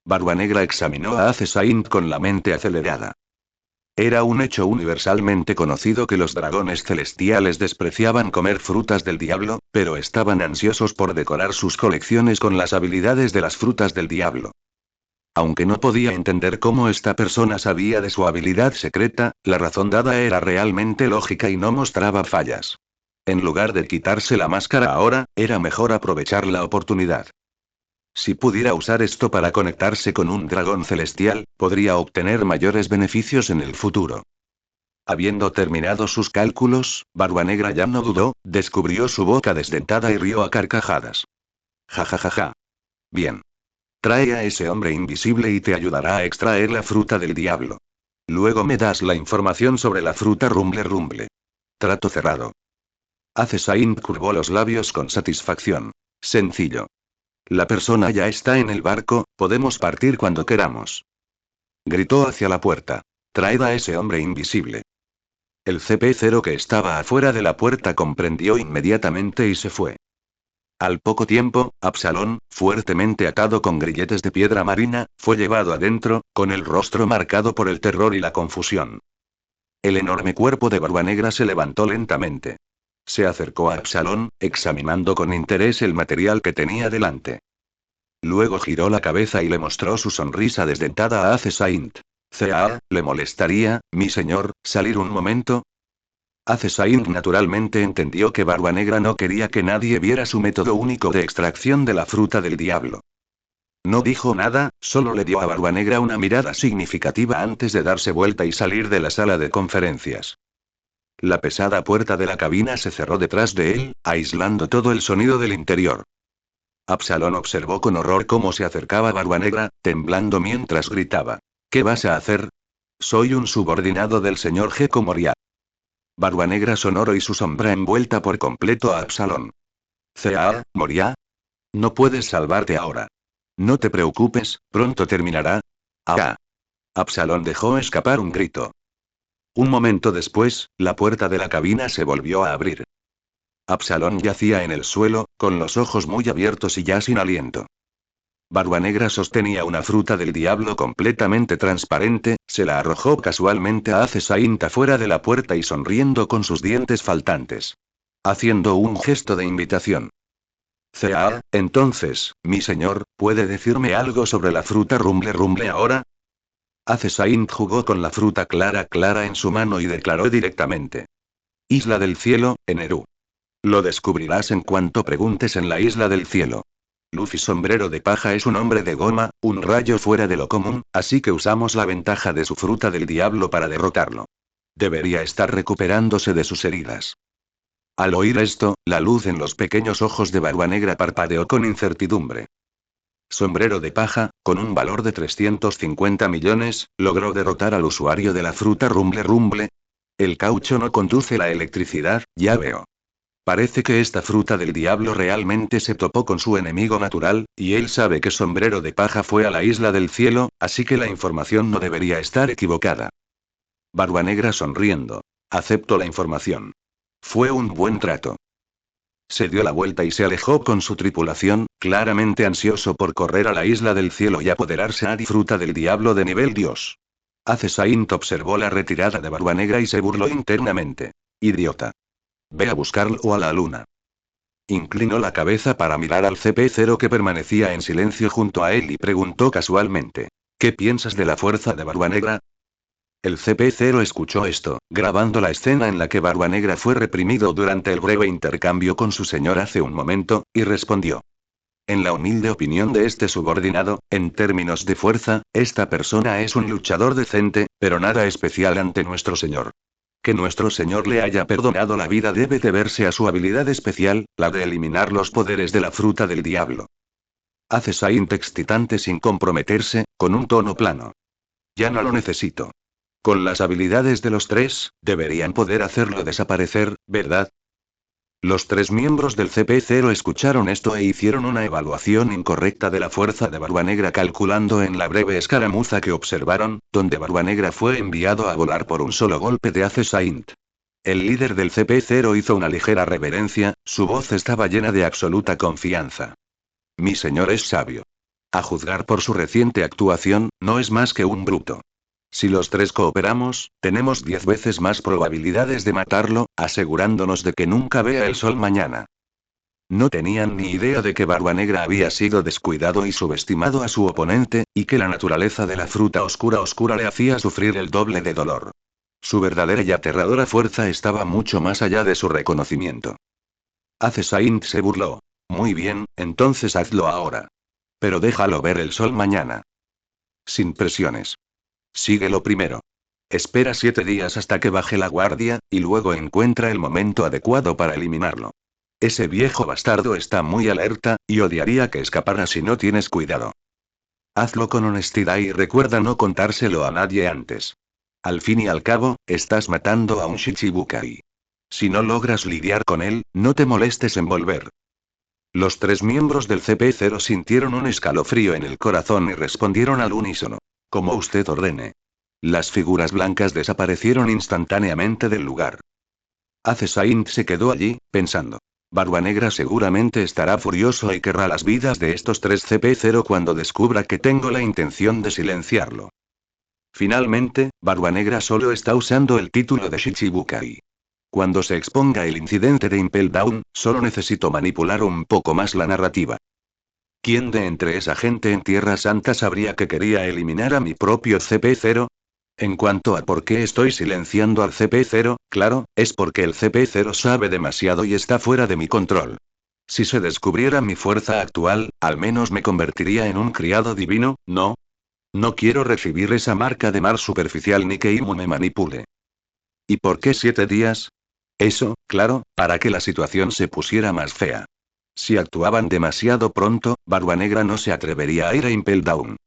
Barba Negra examinó a Ace Saint con la mente acelerada. Era un hecho universalmente conocido que los dragones celestiales despreciaban comer frutas del diablo, pero estaban ansiosos por decorar sus colecciones con las habilidades de las frutas del diablo. Aunque no podía entender cómo esta persona sabía de su habilidad secreta, la razón dada era realmente lógica y no mostraba fallas. En lugar de quitarse la máscara ahora, era mejor aprovechar la oportunidad. Si pudiera usar esto para conectarse con un dragón celestial, podría obtener mayores beneficios en el futuro. Habiendo terminado sus cálculos, Barba Negra ya no dudó, descubrió su boca desdentada y rió a carcajadas. Ja ja ja ja. Bien. Trae a ese hombre invisible y te ayudará a extraer la fruta del diablo. Luego me das la información sobre la fruta Rumble Rumble. Trato cerrado. Ace Saint curvó los labios con satisfacción. Sencillo. La persona ya está en el barco, podemos partir cuando queramos. Gritó hacia la puerta. Traed a ese hombre invisible. El CP0 que estaba afuera de la puerta comprendió inmediatamente y se fue. Al poco tiempo, Absalón, fuertemente atado con grilletes de piedra marina, fue llevado adentro, con el rostro marcado por el terror y la confusión. El enorme cuerpo de Barba Negra se levantó lentamente. Se acercó a Absalón, examinando con interés el material que tenía delante. Luego giró la cabeza y le mostró su sonrisa desdentada a Ace Saint. «Cea, ¿le molestaría, mi señor, salir un momento?» Ace Saint naturalmente entendió que Barba Negra no quería que nadie viera su método único de extracción de la fruta del diablo. No dijo nada, solo le dio a Barba Negra una mirada significativa antes de darse vuelta y salir de la sala de conferencias. La pesada puerta de la cabina se cerró detrás de él, aislando todo el sonido del interior. Absalón observó con horror cómo se acercaba Barba Negra, temblando mientras gritaba. ¿Qué vas a hacer? Soy un subordinado del señor Gecko Moria. Barbanegra sonoro y su sombra envuelta por completo a Absalón. Cea, Moria. No puedes salvarte ahora. No te preocupes, pronto terminará. Ah. Absalón dejó escapar un grito. Un momento después, la puerta de la cabina se volvió a abrir. Absalón yacía en el suelo, con los ojos muy abiertos y ya sin aliento. Barbanegra sostenía una fruta del diablo completamente transparente, se la arrojó casualmente a Acesainta fuera de la puerta y sonriendo con sus dientes faltantes. Haciendo un gesto de invitación. Cea, entonces, mi señor, ¿puede decirme algo sobre la fruta rumble rumble ahora? Acesaint jugó con la fruta clara en su mano y declaró directamente. Isla del cielo, Eneru. Lo descubrirás en cuanto preguntes en la isla del cielo. Luffy sombrero de paja es un hombre de goma, un rayo fuera de lo común, así que usamos la ventaja de su fruta del diablo para derrotarlo. Debería estar recuperándose de sus heridas. Al oír esto, la luz en los pequeños ojos de Barbanegra parpadeó con incertidumbre. Sombrero de paja, con un valor de 350 millones, logró derrotar al usuario de la fruta rumble rumble. El caucho no conduce la electricidad, ya veo. Parece que esta fruta del diablo realmente se topó con su enemigo natural, y él sabe que Sombrero de Paja fue a la isla del cielo, así que la información no debería estar equivocada. Barbanegra sonriendo. Acepto la información. Fue un buen trato. Se dio la vuelta y se alejó con su tripulación, claramente ansioso por correr a la isla del cielo y apoderarse a la fruta del diablo de nivel dios. Acesaint observó la retirada de Barbanegra y se burló internamente. Idiota. Ve a buscarlo a la luna. Inclinó la cabeza para mirar al CP0 que permanecía en silencio junto a él y preguntó casualmente. ¿Qué piensas de la fuerza de Barbanegra? El CP0 escuchó esto, grabando la escena en la que Barbanegra fue reprimido durante el breve intercambio con su señor hace un momento, y respondió. En la humilde opinión de este subordinado, en términos de fuerza, esta persona es un luchador decente, pero nada especial ante nuestro señor. Que nuestro señor le haya perdonado la vida debe deberse a su habilidad especial, la de eliminar los poderes de la fruta del diablo. Hace Saint excitante sin comprometerse, con un tono plano. Ya no lo necesito. Con las habilidades de los tres, deberían poder hacerlo desaparecer, ¿verdad? Los tres miembros del CP0 escucharon esto e hicieron una evaluación incorrecta de la fuerza de Barbanegra calculando en la breve escaramuza que observaron, donde Barbanegra fue enviado a volar por un solo golpe de Ace Saint. El líder del CP0 hizo una ligera reverencia, su voz estaba llena de absoluta confianza. Mi señor es sabio. A juzgar por su reciente actuación, no es más que un bruto. Si los tres cooperamos, tenemos 10 veces más probabilidades de matarlo, asegurándonos de que nunca vea el sol mañana. No tenían ni idea de que Barbanegra había sido descuidado y subestimado a su oponente, y que la naturaleza de la fruta oscura le hacía sufrir el doble de dolor. Su verdadera y aterradora fuerza estaba mucho más allá de su reconocimiento. Ace Saint se burló. Muy bien, entonces hazlo ahora. Pero déjalo ver el sol mañana. Sin presiones. Síguelo primero. Espera 7 días hasta que baje la guardia, y luego encuentra el momento adecuado para eliminarlo. Ese viejo bastardo está muy alerta, y odiaría que escapara si no tienes cuidado. Hazlo con honestidad y recuerda no contárselo a nadie antes. Al fin y al cabo, estás matando a un Shichibukai. Si no logras lidiar con él, no te molestes en volver. Los tres miembros del CP0 sintieron un escalofrío en el corazón y respondieron al unísono. Como usted ordene. Las figuras blancas desaparecieron instantáneamente del lugar. Ace Saint se quedó allí, pensando. Barbanegra seguramente estará furioso y querrá las vidas de estos tres CP0 cuando descubra que tengo la intención de silenciarlo. Finalmente, Barbanegra solo está usando el título de Shichibukai. Cuando se exponga el incidente de Impel Down, solo necesito manipular un poco más la narrativa. ¿Quién de entre esa gente en Tierra Santa sabría que quería eliminar a mi propio CP0? En cuanto a por qué estoy silenciando al CP0, claro, es porque el CP0 sabe demasiado y está fuera de mi control. Si se descubriera mi fuerza actual, al menos me convertiría en un criado divino, ¿no? No quiero recibir esa marca de mar superficial ni que Imu me manipule. ¿Y por qué 7 días? Eso, claro, para que la situación se pusiera más fea. Si actuaban demasiado pronto, Barbanegra no se atrevería a ir a Impel Down.